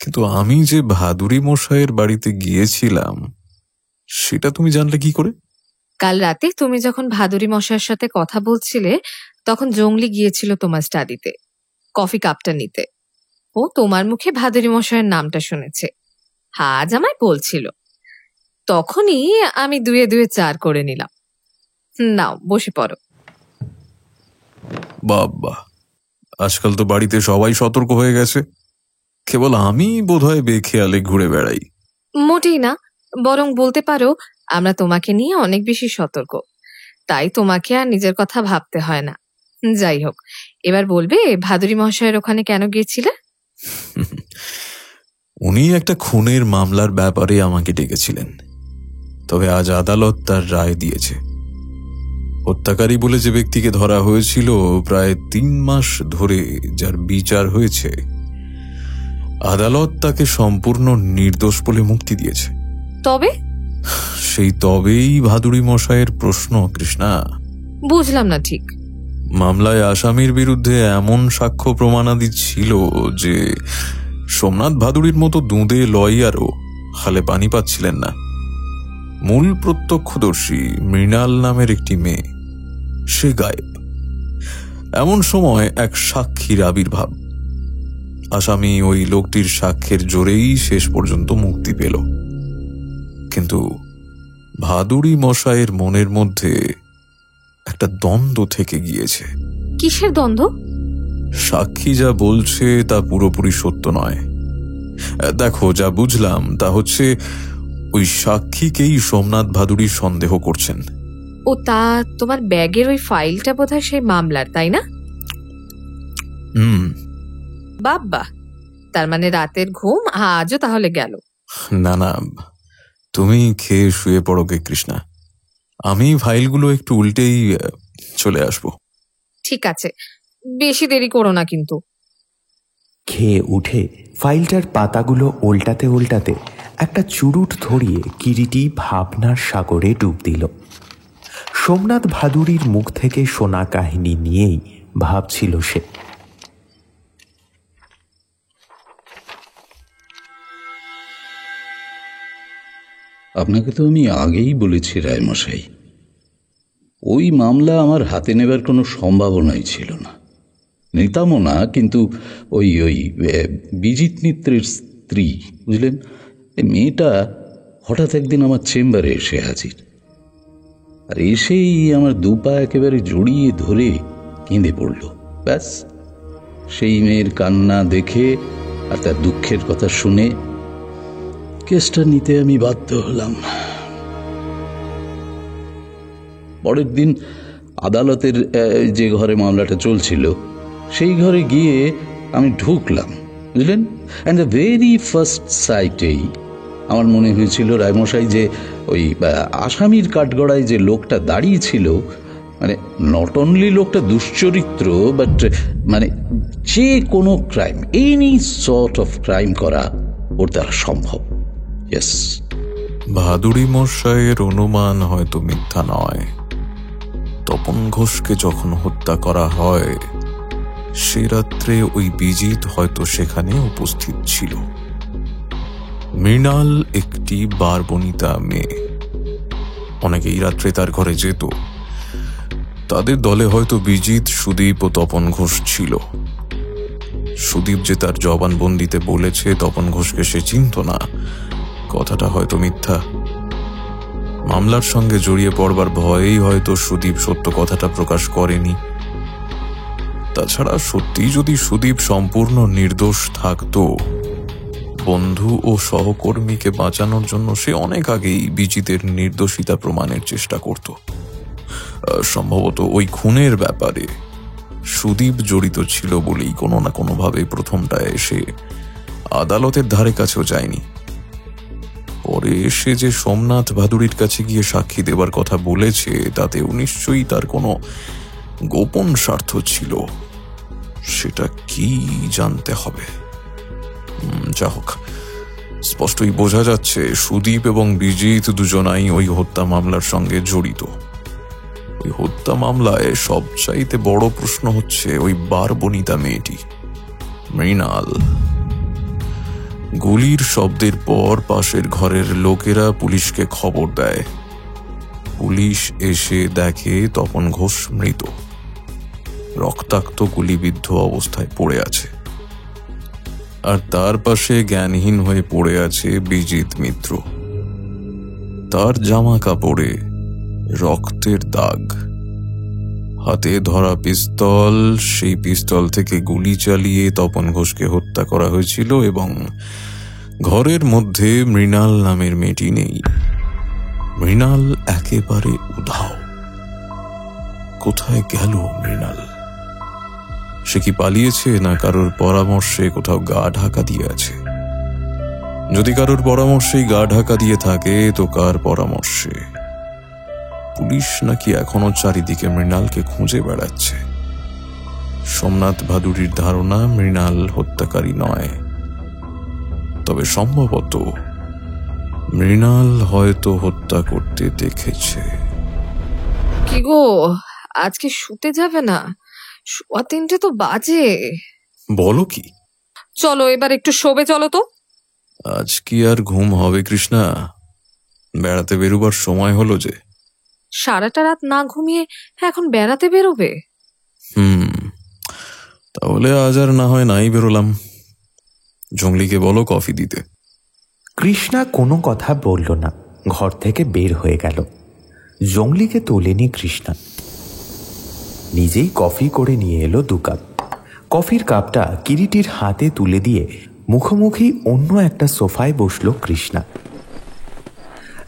কিন্তু আমি যে ভাদুড়ি মশাইয়ের বাড়িতে গিয়েছিলাম সেটা তুমি জানলে কি করে? কাল রাতে তুমি যখন ভাদুড়ি মশাইয়ের সাথে কথা বলছিলে তখন জঙ্গলি গিয়েছিল তোমার স্টাডিতে কফি কাপটা নিতে। ও তোমার মুখে ভাদুড়ি মশাইয়ের নামটা শুনেছে, আজ আমায় বলছিল। তখনই আমি 2 2 4 করে নিলাম। নাও বসে পড়ো। বাবা, আজকাল তো বাড়িতে সবাই সতর্ক হয়ে গেছে, কেবল আমি বোধহয় বেখেয়ালে ঘুরে বেড়াই। মোটেই না, বরং বলতে পারো আমরা তোমাকে নিয়ে অনেক বেশি সতর্ক, তাই তোমাকে আর নিজের কথা ভাবতে হয় না। যাই হোক, এবার বলবে ভাদুড়ি মশাইয়ের ওখানে কেন গিয়েছিলে? উনি একটা খুনের মামলার ব্যাপারে আমাকে ডেকেছিলেন। তবে আজ আদালত তার রায় দিয়েছে। হত্যাকারী বলে যে ব্যক্তিকে ধরা হয়েছিল প্রায় 3 মাস ধরে, যার বিচার হয়েছে, আদালত তাকে সম্পূর্ণ নির্দোষ বলে মুক্তি দিয়েছে। তবে সেই তবেই ভাদুড়ি মশাইয়ের প্রশ্ন কৃষ্ণা। বুঝলাম না ঠিক। মামলায় আসামির বিরুদ্ধে এমন সাক্ষ্য প্রমাণাদি ছিল যে সোমনাথ ভাদুড়ির মতো দুঁদে লয়ারও হালে পানি পাচ্ছিলেন না। মূল প্রত্যক্ষদর্শী মৃণাল নামের একটি মেয়ে, সে গায়েব। এমন সময় এক সাক্ষীর আবির্ভাব। আসামি ওই লোকটির সাক্ষ্যের জোরেই শেষ পর্যন্ত মুক্তি পেল। কিন্তু ভাদুড়ি মশাইয়ের মনের মধ্যে একটা দ্বন্দ্ব থেকে গিয়েছে। কিসের দ্বন্দ্ব? সাক্ষী যা বলছে তা পুরোপুরি সত্য নয়। দেখো, যা বুঝলাম তা হচ্ছে ওই সাক্ষীকেই সোমনাথ ভাদুড়ি সন্দেহ করছেন। ও, তা তোমার ব্যাগের ওই ফাইলটা বোধহয় সেই মামলার, তাই না? বাবা, তার মানে রাতের ঘুম আজও তাহলে গেল। না না, তুমি খেয়ে শুয়ে পড়ো গে কৃষ্ণা, আমি ফাইলগুলো একটু উল্টেই চলে আসবো। ঠিক আছে, বেশি দেরি করো না কিন্তু। খেয়ে উঠে ফাইলটার পাতাগুলো উল্টাতে উল্টাতে একটা চুরুট ধরিয়ে কিরিটি ভাবনার সাগরে ডুব দিল। সোমনাথ ভাদুড়ির মুখ থেকে শোনা কাহিনী নিয়েই ভাবছিল সে। আপনাকে তো আমি আগেই বলেছি রায়মশাই, ওই মামলা আমার হাতে নেবার কোনো সম্ভাবনাই ছিল না। নিতামও না, কিন্তু ওই ওই বিজিত মিত্রের স্ত্রী, বুঝলেন, এই মেয়েটা হঠাৎ একদিন আমার চেম্বারে এসে হাজির। আর এসেই আমার দুপা একেবারে জড়িয়ে ধরে কেঁদে পড়ল। ব্যাস, সেই মেয়ের কান্না দেখে আর তার দুঃখের কথা শুনে কেসটা নিতে আমি বাধ্য হলাম। পরের দিন আদালতের যে ঘরে মামলাটা চলছিল সেই ঘরে গিয়ে আমি ঢুকলাম, বুঝলেন। অ্যান্ড দ্য ভেরি ফার্স্ট সাইটেই আমার মনে হয়েছিল রায়মশাই যে ওই আসামির কাঠগড়ায় যে লোকটা দাঁড়িয়ে ছিল, মানে নট অনলি লোকটা দুশ্চরিত্র, বাট মানে যে কোনো crime, any sort of crime করা ওর দ্বারা সম্ভব। ইয়েস, ভাদুড়ি মশাইয়ের অনুমান হয়তো মিথ্যা নয়। তপন ঘোষকে যখন হত্যা করা হয় সে রাত্রে ওই বিজিত হয়তো সেখানে উপস্থিত ছিল। মৃণাল একটি বারবনিতা মেয়ে, অনেকেই রাত্রে তার ঘরে যেত। তাদের দলে হয়তো বিজিত, সুদীপ ও তপন ঘোষ ছিল। সুদীপ যে তার জবানবন্দিতে বলেছে তপন ঘোষকে সে চিনত না, কথাটা হয়তো মিথ্যা। মামলার সঙ্গে জড়িয়ে পড়বার ভয়েই হয়তো সুদীপ সত্য কথাটা প্রকাশ করেনি। তাছাড়া সত্যি যদি সুদীপ সম্পূর্ণ নির্দোষ থাকতো, বন্ধু ও সহকর্মীকে বাঁচানোর জন্য সে অনেক আগেই বিজিতের নির্দোষিতা প্রমাণের চেষ্টা করত। সম্ভবত ওই খুনের ব্যাপারে সুদীপ জড়িত ছিল বলেই কোনো না কোনোভাবে প্রথমটায় এসে আদালতের ধারে কাছেও যায়নি। পরে সে যে সোমনাথ ভাদুড়ির কাছে গিয়ে সাক্ষী দেবার কথা বলেছে, তাতেও নিশ্চয়ই তার কোনো গোপন স্বার্থ ছিল। সেটা কি জানতে হবে। যা হোক, স্পষ্টই বোঝা যাচ্ছে সুদীপ এবং বিজিত দুজনাই ওই হত্যা মামলার সঙ্গে জড়িত। ওই হত্যা মামলায় সবচাইতে বড় প্রশ্ন হচ্ছে ওই বারবনিতা মেয়েটি মৃণাল। গুলির শব্দের পর পাশের ঘরের লোকেরা পুলিশকে খবর দেয়। পুলিশ এসে দেখে তপন ঘোষ মৃত, রক্তাক্ত গুলিবিদ্ধ অবস্থায় পড়ে আছে। আর তার পাশে জ্ঞানহীন হয়ে পড়ে আছে বিজিত মিত্র। তার জামা কাপড়ে রক্তের দাগ, হাতে ধরা পিস্তল, সেই পিস্তল থেকে গুলি চালিয়ে তপন ঘোষকে হত্যা করা হয়েছিল। এবং ঘরের মধ্যে মৃণাল নামের মেয়েটি নেই। মৃণাল একেবারে উধাও। কোথায় গেল মৃণাল? সে কি পালিয়েছে, না কারোর পরামর্শে কোথাও গা ঢাকা দিয়ে আছে? যদি কারোর পরামর্শেই গা ঢাকা দিয়ে থাকে, তো কার পরামর্শে? পুলিশ নাকি এখনো চারিদিকে মৃণালকে খুঁজে বেড়াচ্ছে। সোমনাথ ভাদুড়ির ধারণা মৃণাল হত্যাকারী নয়, তবে সম্ভবত মৃণাল হয়তো হত্যা করতে দেখেছে। কি গো, আজকে শুতে যাবে না? 3:15 তো বাজে। বলো কি? চলো এবার একটু শোবে চলো তো। আজ কি আর ঘুম হবে কৃষ্ণা? বেড়াতে বেরোবার সময় হলো যে। সারাটা রাত না ঘুমিয়ে এখন বেড়াতে বেরোবে? তাহলে আজ আর না হয় নাই বেরোলাম। জঙ্গলিকে বলো কফি দিতে। কৃষ্ণা কোনো কথা বলল না, ঘর থেকে বের হয়ে গেল। জঙ্গলিকে তোলেনি কৃষ্ণা, নিজেই কফি করে নিয়ে এলো 2 কাপ। কফির কাপটা কিরিটির হাতে তুলে দিয়ে মুখোমুখি অন্য একটা সোফায় বসল কৃষ্ণা।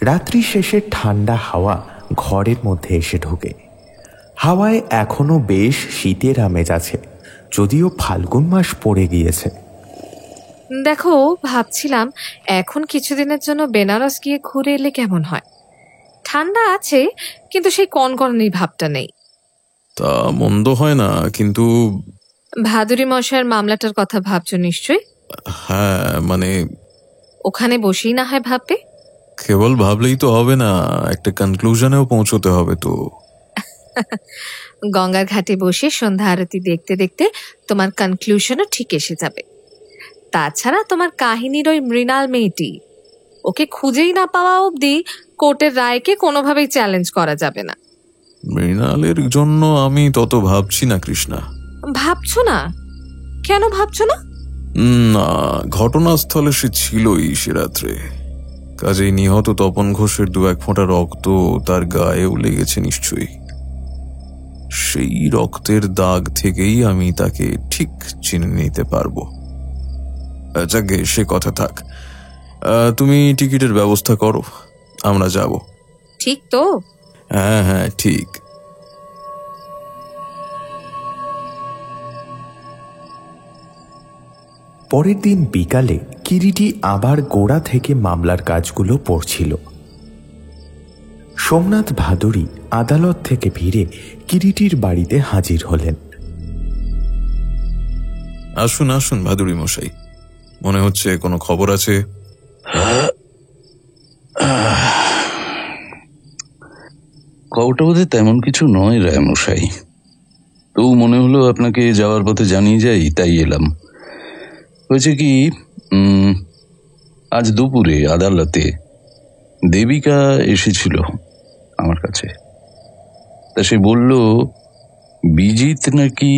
রাত্রি শেষে ঠান্ডা হাওয়া ঘরের মধ্যে এসে ঢোকে। হাওয়ায় এখনো বেশ শীতের আমেজ আছে, যদিও ফাল্গুন মাস পড়ে গিয়েছে। দেখো, ভাবছিলাম এখন কিছুদিনের জন্য বেনারস গিয়ে ঘুরে এলে কেমন হয়। ঠান্ডা আছে, কিন্তু সেই কনকনানি ভাবটা নেই। তা মন্দ হয় না, কিন্তু ভাদুরী মশাইয়ের মামলাটার কথা ভাবছো নিশ্চয়ই? হ্যাঁ, মানে ওখানে বসেই না হয় ভাববে। কেবল ভাবলেই তো হবে না, একটা কনক্লুশনেও পৌঁছতে হবে তো। গঙ্গার ঘাটে বসে সন্ধ্যা আরতি দেখতে দেখতে তোমার কনক্লুশনও ঠিক এসে যাবে। তাছাড়া তোমার কাহিনীর ওই মৃণাল মেয়েটি, ওকে খুঁজেই না পাওয়া অবধি কোর্টের রায়কে কোনোভাবেই চ্যালেঞ্জ করা যাবে না। মৃণালের জন্য আমি তত ভাবছি না কৃষ্ণা। ভাবছো না? কেন ভাবছো না? না, ঘটনাস্থলে সে ছিলই সে রাত্রে, কাজেই নিহত তপন ঘোষের 2-1 ফোঁটা রক্ত তার গায়েও লেগেছে নিশ্চয়ই। সেই রক্তের দাগ থেকেই আমি তাকে ঠিক চিনে নিতে পারবো। যাকে সে কথা থাক, তুমি টিকিটের ব্যবস্থা করো, আমরা যাব। ঠিক তো? হ্যাঁ হ্যাঁ ঠিক। পরের দিন বিকালে কিরিটি আবার গোড়া থেকে মামলার কাজগুলো পড়ছিল। সোমনাথ ভাদুড়ী আদালত থেকে ফিরে কিরিটির বাড়িতে হাজির হলেন। আসুন আসুন ভাদুড়ী মশাই, মনে হচ্ছে কোনো খবর আছে? খবরটা বোধহয় তেমন কিছু নয় রায় মশাই, তো মনে হলো আপনাকে যাওয়ার পথে জানিয়ে যাই, তাই এলাম। হয়েছে কি, আজ দুপুরে আদালতে দেবিকা এসেছিল আমার কাছে। তা সে বলল বিজিত নাকি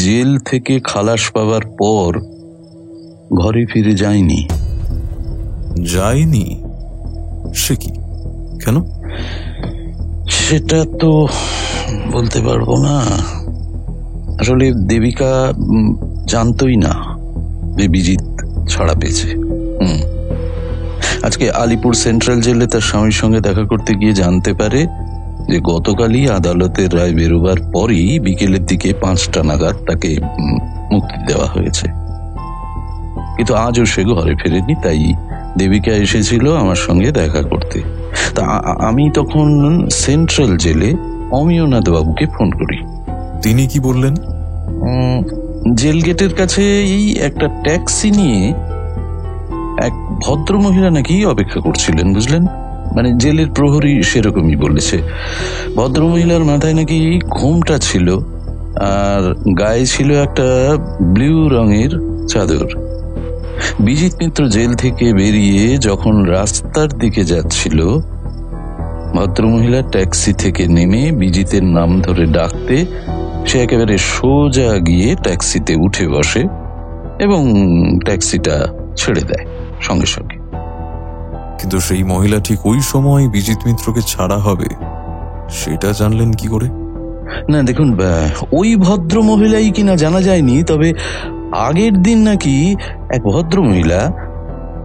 জেল থেকে খালাস পাওয়ার পর ঘরে ফিরে যায়নি। যায়নি? সে কি, কেন? সেটা তো বলতে পারবো না। আসলে দেবিকা জানতই না যে বিজিত ছাড়া পেয়েছে। আজকে আলিপুর সেন্ট্রাল জেলে তার স্বামীর সঙ্গে দেখা করতে গিয়ে জানতে পারে যে গতকালই আদালতের রায় বেরোবার পরই বিকেলের দিকে 5টা নাগাদ তাকে মুক্তি দেওয়া হয়েছে। কিন্তু আজও সে ঘরে ফেরেনি, তাই দেবিকা এসেছিল আমার সঙ্গে দেখা করতে। তা আমি তখন সেন্ট্রাল জেলে অমিয়নাথ বাবুকে ফোন করি। তিনি কি বললেন? জেল গেটের কাছে এই একটা ট্যাক্সি নিয়ে এক ভদ্র মহিলা নাকি অপেক্ষা করছিলেন, বুঝলেন? মানে জেলের প্রহরী সেরকমই বলেছে। ভদ্র মহিলার মাথায় নাকি ঘোমটা ছিল আর গায়ে ছিল একটা ব্লু রঙের চাদর। বিজিত মিত্র জেল থেকে বেরিয়ে যখন রাস্তার দিকে যাচ্ছিল, ভদ্রমহিলা ট্যাক্সি থেকে নেমে বিজিতের নাম ধরে ডাকতে সে একেবারে সোজা গিয়ে ট্যাক্সিতে উঠে বসে এবং ট্যাক্সিটা ছেড়ে দেয় সঙ্গে সঙ্গে। কিন্তু সেই মহিলা ঠিক ওই সময় বিজিত মিত্রকে ছাড়া হবে সেটা জানলেন কি করে? না দেখুন, ওই ভদ্র মহিলাই কিনা জানা যায়নি, তবে আগের দিন নাকি এক ভদ্র মহিলা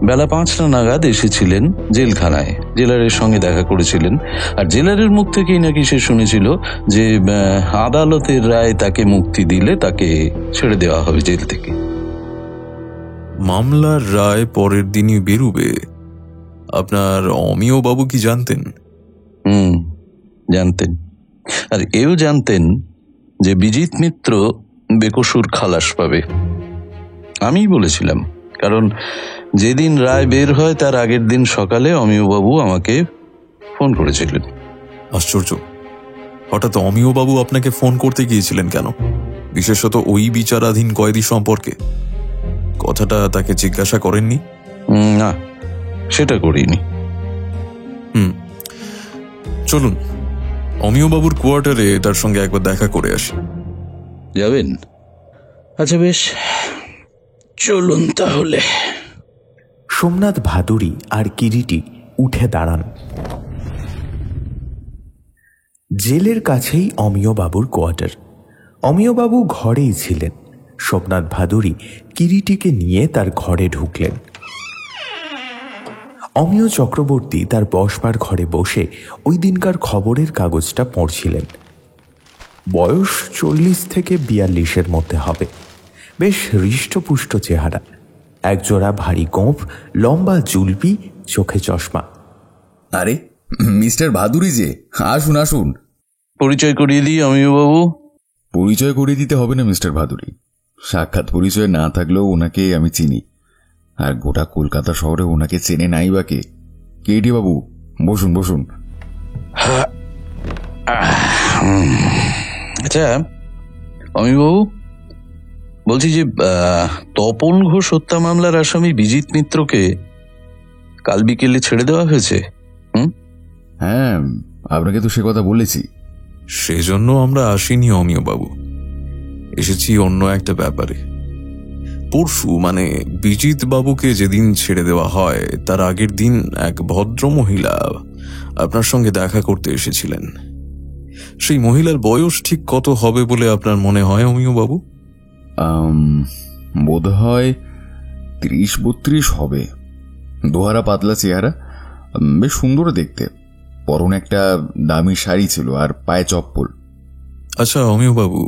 বেলা 5টা নাগাদ এসেছিলেন জেলখানায়, জেলারের সঙ্গে দেখা করেছিলেন। আর জেলারের মুখ থেকেই নাকি সে শুনেছিল যে আদালতের রায় তাকে মুক্তি দিলে তাকে ছেড়ে দেওয়া হবে জেল থেকে। মামলার রায় পরের দিনই বেরুবে, আপনার অমিয় বাবু কি জানতেন? জানতেন, আর এও জানতেন যে বিজিত মিত্র বেকসুর খালাস পাবে। আমি বলেছিলাম, কারণ যেদিন রায় বের হয় তার আগের দিন সকালে অমিয়বাবু আমাকে ফোন করেছিলেন। আশ্চর্য, হঠাৎ অমিয়বাবু আপনাকে ফোন করতে গিয়েছিলেন কেন? বিশেষত ওই বিচারাধীন কয়েদি সম্পর্কে কথাটা তাকে জিজ্ঞাসা করেননি? না, সেটা করিনি। চলুন অমিয়বাবুর কোয়ার্টারে তার সঙ্গে একবার দেখা করে আসি। যাবেন? আচ্ছা বেশ, চলুন তাহলে। সোমনাথ ভাদুড়ী আর কিরিটি উঠে দাঁড়ান। জেলের কাছেই অমিয়বাবুর কোয়ার্টার। অমিয়বাবু ঘরেই ছিলেন। সোমনাথ ভাদুড়ী কিরিটিকে নিয়ে তার ঘরে ঢুকলেন। অমিয় চক্রবর্তী তার বসবার ঘরে বসে ওই দিনকার খবরের কাগজটা পড়ছিলেন। বয়স 40 থেকে 42-এর মধ্যে হবে। বেশ হৃষ্টপুষ্ট চেহারা, একজোড়া ভারী গোঁফ, লম্বা জুলপি, চোখে চশমা। আরে মিস্টার ভাদুড়ী যে, আসুন আসুন। পরিচয় করিয়ে দিই অমিয়বাবু। পরিচয় করিয়ে দিতে হবে না মিস্টার ভাদুড়ী, সাক্ষাৎ পরিচয় না থাকলেও ওনাকে আমি চিনি, আর গোটা কলকাতা শহরে ওনাকে চেনে নাই বা কে? কেটি বাবু, বসুন বসুন। আচ্ছা অমিবাবু, বলছি যে তপন ঘোষ হত্যা মামলার আসামি বিজিত মিত্রকে কাল বিকেলে ছেড়ে দেওয়া হয়েছে। হ্যাঁ, আপনাকে তো সে কথা বলেছি। সেজন্য আমরা আসিনি অমিয় বাবু, এসেছি অন্য একটা ব্যাপারে। পরশু মানে বিজিত বাবুকে যেদিন ছেড়ে দেওয়া হয় তার আগের দিন এক ভদ্র মহিলা আপনার সঙ্গে দেখা করতে এসেছিলেন। সেই মহিলার বয়স ঠিক কত হবে বলে আপনার মনে হয় অমিয় বাবু? বোধ হয় 30-32 হবে। দোহারা পাতলা চেহারা, বেশ সুন্দর দেখতে। পরনে একটা দামি শাড়ি ছিল আর পায়ে চপ্পল। আচ্ছা অমিয় বাবু,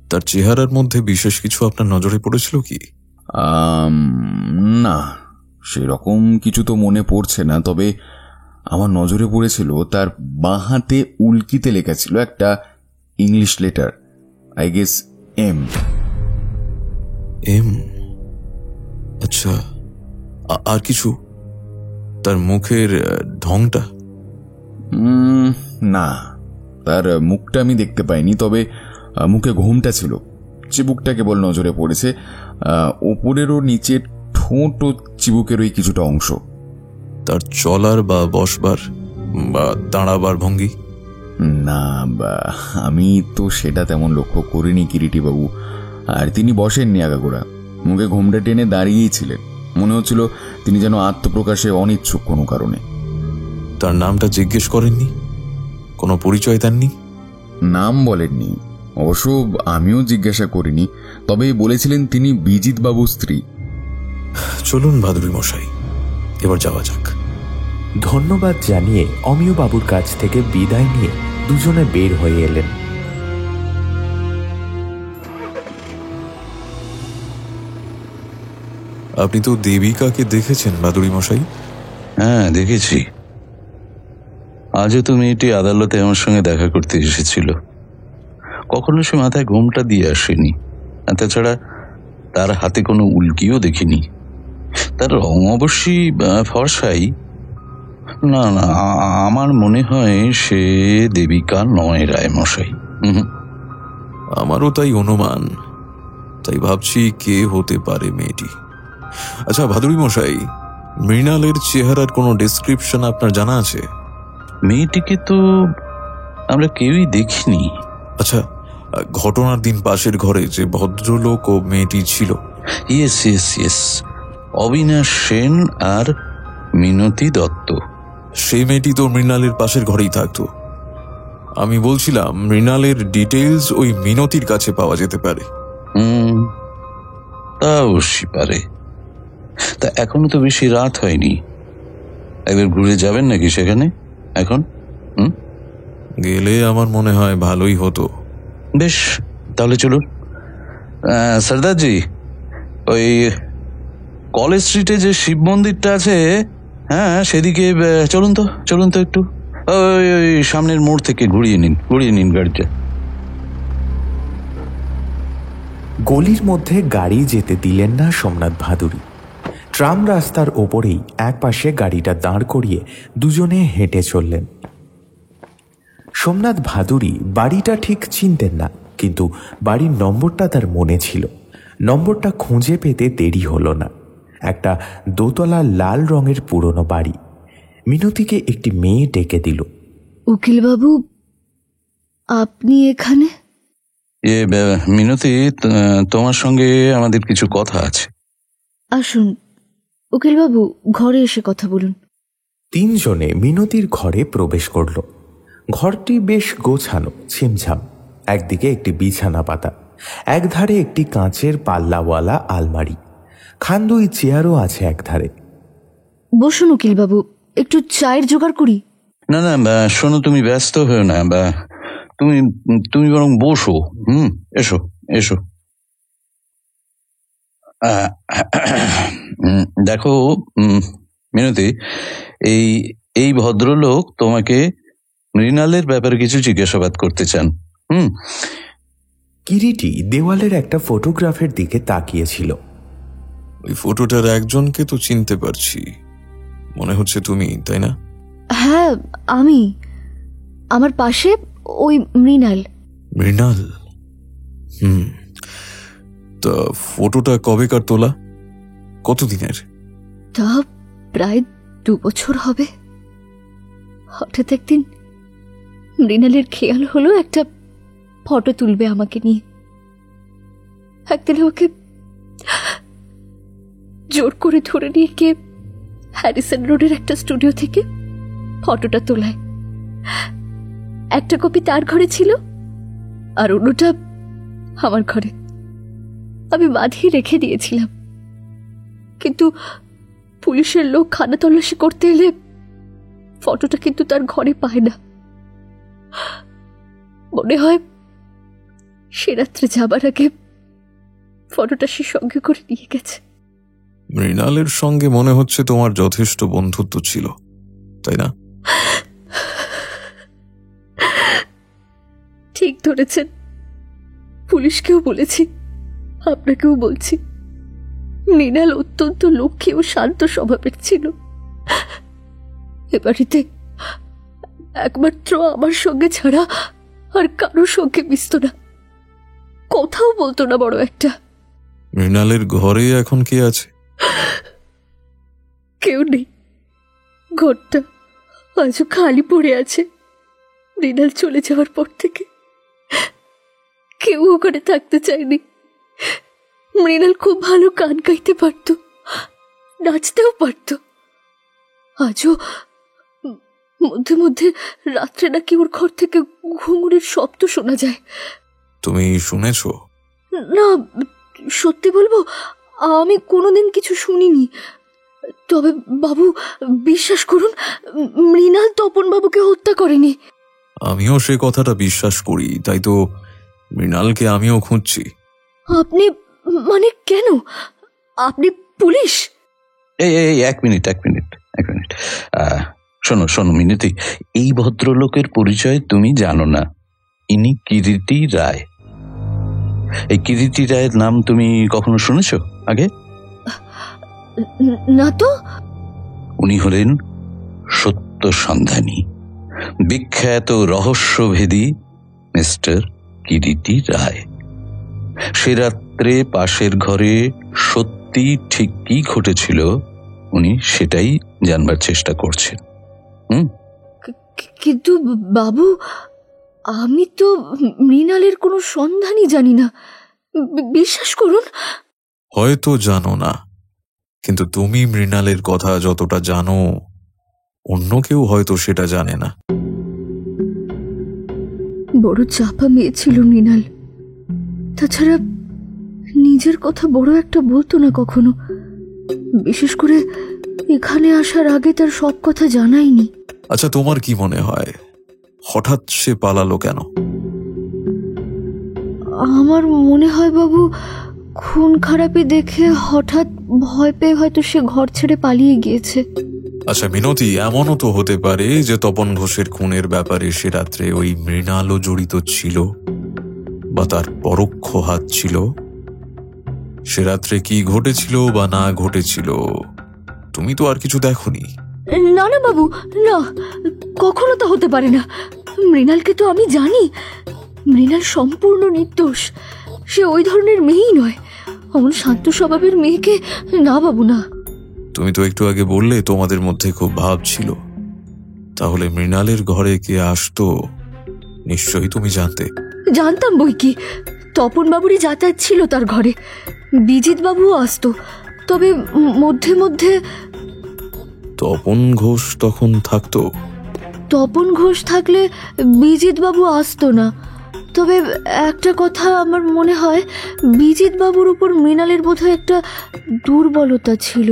তার চেহারার মধ্যে বিশেষ কিছু আপনার নজরে পড়েছিল কি? না, সেরকম কিছু তো মনে পড়ছে না, তবে আমার নজরে পড়েছিল তার বাঁ হাতে উল্কিতে লেখা ছিল একটা English letter, I guess M. M? আচ্ছা, আর কিছু? তার মুখের ঢংটা? না, তার মুখটা আমি দেখতে পাইনি, তবে মুখে ঘুমটা ছিল। চিবুকটা কেবল নজরে পড়েছে, ওপরেরও নিচের ঠোঁট ও চিবুকের ওই কিছুটা অংশ। তার চলার বা বসবার বা দাঁড়াবার ভঙ্গি? না, আমি তো সেটা তেমন লক্ষ্য করিনি কিরিটি বাবু। আর তিনি বসেননি আগাগোড়া, মুখে ঘোমটা টেনে দাঁড়িয়েই ছিলেন। মনে হচ্ছিল তিনি যেন আত্মপ্রকাশে অনিচ্ছুক কোনো কারণে। তার নামটা জিজ্ঞেস করেননি? কোনো পরিচয় দেননি? নাম বলেননি, অবশ্য আমিও জিজ্ঞাসা করিনি, তবে বলেছিলেন তিনি বিজিত বাবুর স্ত্রী। চলুন ভাদুরী মশাই, এবার যাওয়া যাক। ধন্যবাদ জানিয়ে অমিয় বাবুর কাছ থেকে বিদায় নিয়ে দুজনে বের হয়ে এলেন। আপনি তো দেবিকাকে দেখেছেন ভাদুরী মশাই? হ্যাঁ, দেখেছি। আজও তো মেয়েটি আদালতে আমার সঙ্গে দেখা করতে এসেছিল। কখনো সে মাথায় ঘোমটা দিয়ে আসেনি, তাছাড়া তার হাতে কোনো উল্কিও দেখিনি। তার রং অবশ্যই ফর্সাই। না না, আমার মনে হয় সে দেবিকা নয় রায় মশাই। আমারও তাই অনুমান, তাই ভাবছি কে হতে পারে মেয়েটি। আচ্ছা ভাদুরী মশাই, মৃণালের চেহারার কোনো ডেসক্রিপশন আপনার জানা আছে? মেয়েটিকে তো আমরা কেউই দেখিনি। আচ্ছা, ঘটনার দিন পাশের ঘরে যে ভদ্রলোক ও মেয়েটি ছিল? Yes yes yes, Abinash Sen আর মিনতি দত্ত। সেই মেয়েটি তো মৃণালের পাশের ঘরেই থাকতো। আমি বলছিলাম মৃণালের ডিটেইলস ওই মিনতির কাছে পাওয়া যেতে পারে। তা অবশ্যই পারে। তা এখনো তো বেশি রাত হয়নি, একবার ঘুরে যাবেন নাকি সেখানে এখন? গেলে আমার মনে হয় ভালোই হতো। বেশ, তাহলে চলুন। সর্দারজি, ওই কলেজ স্ট্রিটে যে শিব মন্দিরটা আছে, হ্যাঁ সেদিকে চলুন তো একটু। ওই সামনের মোড় থেকে ঘুরিয়ে নিন গাড়িটা। গলির মধ্যে গাড়ি যেতে দিলেন না সোমনাথ ভাদুরী। ট্রাম রাস্তার ওপরেই এক পাশে গাড়িটা দাঁড় করিয়ে দুজনে হেঁটে চললেন। সোমনাথ ভাদুরী বাড়িটা ঠিক চিনতেন না, কিন্তু বাড়ির নম্বরটা তার মনে ছিল। নম্বরটা খুঁজে পেতে দেরি হলো না। একটা দোতলা লাল রঙের পুরনো বাড়ি। মিনতিকে একটি মেয়ে ডেকে দিল। উকিলবাবু, আপনি এখানে? মিনতি, তোমার সঙ্গে আমাদের কিছু কথা আছে। আসুন উকিলবাবু, ঘরে এসে কথা বলুন। তিনজনে মিনতির ঘরে প্রবেশ করল। ঘরটি বেশ গোছানো, ছিমছাম। একদিকে একটি বিছানা পাতা, একধারে একটি কাঁচের পাল্লাওয়ালা আলমারি, খান্দুই চেয়ারও আছে একধারে। বসুন উকিলবাবু, একটু চায়ের জোগাড় করি। না না, শোনো, তুমি ব্যস্ত হও না, তুমি বরং বসো। এসো এসো। দেখো মিনতি, এই ভদ্রলোক তোমাকে মৃণালের ব্যাপারে কিছু জিজ্ঞাসাবাদ করতে চান। কিরিটি দেওয়ালের একটা ফটোগ্রাফের দিকে তাকিয়েছিল। ওই ফটোটার একজনকে তো চিনতে পারছি, মনে হচ্ছে তুমি, তাই না? হ্যাঁ আমি, আমার পাশে ওই মৃণাল। মৃণাল? তা ফটোটা কবেকার তোলা, কতদিনের? তা প্রায় 2 বছর হবে। হঠাৎ একদিন মৃণালের খেয়াল হলো একটা ফটো তুলবে আমাকে নিয়ে। একদিন ওকে জোর করে ধরে নিয়ে গিয়ে হ্যারিসন রোডের একটা স্টুডিও থেকে ফটোটা তোলায়। একটা কপি তার ঘরে ছিল আর অন্যটা আমার ঘরে। আমি বাঁধিয়ে রেখে দিয়েছিলাম, কিন্তু পুলিশের লোক খানা তল্লাশি করতে এলে ফটোটা কিন্তু তার ঘরে পায় না। মনে হয় সে রাত্রে যাবার আগে ফটোটা সে সঙ্গে করে নিয়ে গেছে। মৃণালের সঙ্গে মনে হচ্ছে তোমার যথেষ্ট বন্ধুত্ব ছিল, তাই না? ঠিক ধরেছেন। পুলিশকেও বলেছি, আপনাকেও বলছি, মৃণাল অত্যন্ত লক্ষ্মী ও শান্ত স্বভাবের ছিল। এ বাড়িতে একমাত্র আমার সঙ্গে ছাড়া আর কারোর সঙ্গে মিশত না, কথাও বলতো না বড় একটা। মৃণালের ঘরে এখন কে আছে? কেউ নেই, ঘরটা আজও খালি পড়ে আছে। মৃণাল চলে যাওয়ার পর থেকে কেউ ওখানে থাকতে চায়নি। মৃণাল খুব ভালো গান গাইতে পারত, নাচতেও পারত। আজও মধ্যে মধ্যে রাত্রে নাকি ওর ঘর থেকে ঘুঙুরের শব্দ শোনা যায়। তুমি শুনেছ? না, সত্যি বলবো আমি কোনোদিন কিছু শুনিনি। তবে বাবু বিশ্বাস করুন, মৃণাল তপন বাবুকে হত্যা করেনি। আমিও সে কথাটা বিশ্বাস করি, তাই তো মৃণালকে আমিও খুঁজছি। আপনি মানে কেন? আপনি পুলিশ? এই এক মিনিট শোনো মিনতি, এই ভদ্রলোকের পরিচয় তুমি জানো না। ইনি কিরিটি রায়। এই কিরিটি রায়ের নাম তুমি কখনো শুনেছো আগে? না তো। উনি হলেন সত্য সন্ধানী, বিখ্যাত রহস্যভেদী মিস্টার কিরিটি রায়। সে রাত্রে পাশের ঘরে সত্যি ঠিক কি ঘটেছিল উনি সেটাই জানবার চেষ্টা করছেন। কিন্তু বাবু, আমি তো মৃণালের কোনো সন্ধানই জানি না, বিশ্বাস করুন। হয়তো জানো না, কিন্তু তুমি মৃণালের কথা যতটা জানো অন্য কেউ হয়তো সেটা জানে না। বড় চাপা মেয়ে ছিল মৃণাল। তাছাড়া নিজের কথা বড় একটা বলতো না কখনো। বিশেষ করে এখানে আসার আগে তার সব কথা জানাইনি। আচ্ছা, তোমার কি মনে হয় হঠাৎ সে পালালো কেন? আমার মনে হয় বাবু, খুন খারাপি দেখে হঠাৎ ভয় পেয়ে হয়তো সে ঘর ছেড়ে পালিয়ে গিয়েছে। আচ্ছা মিনতি, এমনও তো হতে পারে যে তপন ঘোষের খুনের ব্যাপারে সে রাত্রে ওই মৃণালও জড়িত ছিল বা তার পরোক্ষ হাত ছিল। সে রাত্রে কি ঘটেছিল বা না ঘটেছিল তুমি তো আর কিছু দেখোনি। না না বাবু, না, কখনো তা হতে পারে না। মৃণালকে তো আমি জানি। মৃণাল সম্পূর্ণ নির্দোষ। সে ওই ধরনের মেয়েই নয়। অমন শান্ত স্বভাবের মেয়েকে না বাবু, না। তুমি তো একটু আগে বললে তোমাদের মধ্যে খুব ভাব ছিল, তাহলে মৃণালের ঘরে কে আসতো নিশ্চয়ই তুমি জানতে। জানতাম বই কি, তপন বাবুরই যাতায়াত ছিল তার ঘরে। বিজিত বাবুও আসতো, তবে মধ্যে মধ্যে। তপন ঘোষ তখন থাকতো? তপন ঘোষ থাকলে বিজিত বাবু আসতো না। তবে একটা কথা আমার মনে হয়, বিজিত বাবুর উপর মৃণালের বোধহয় একটা দুর্বলতা ছিল।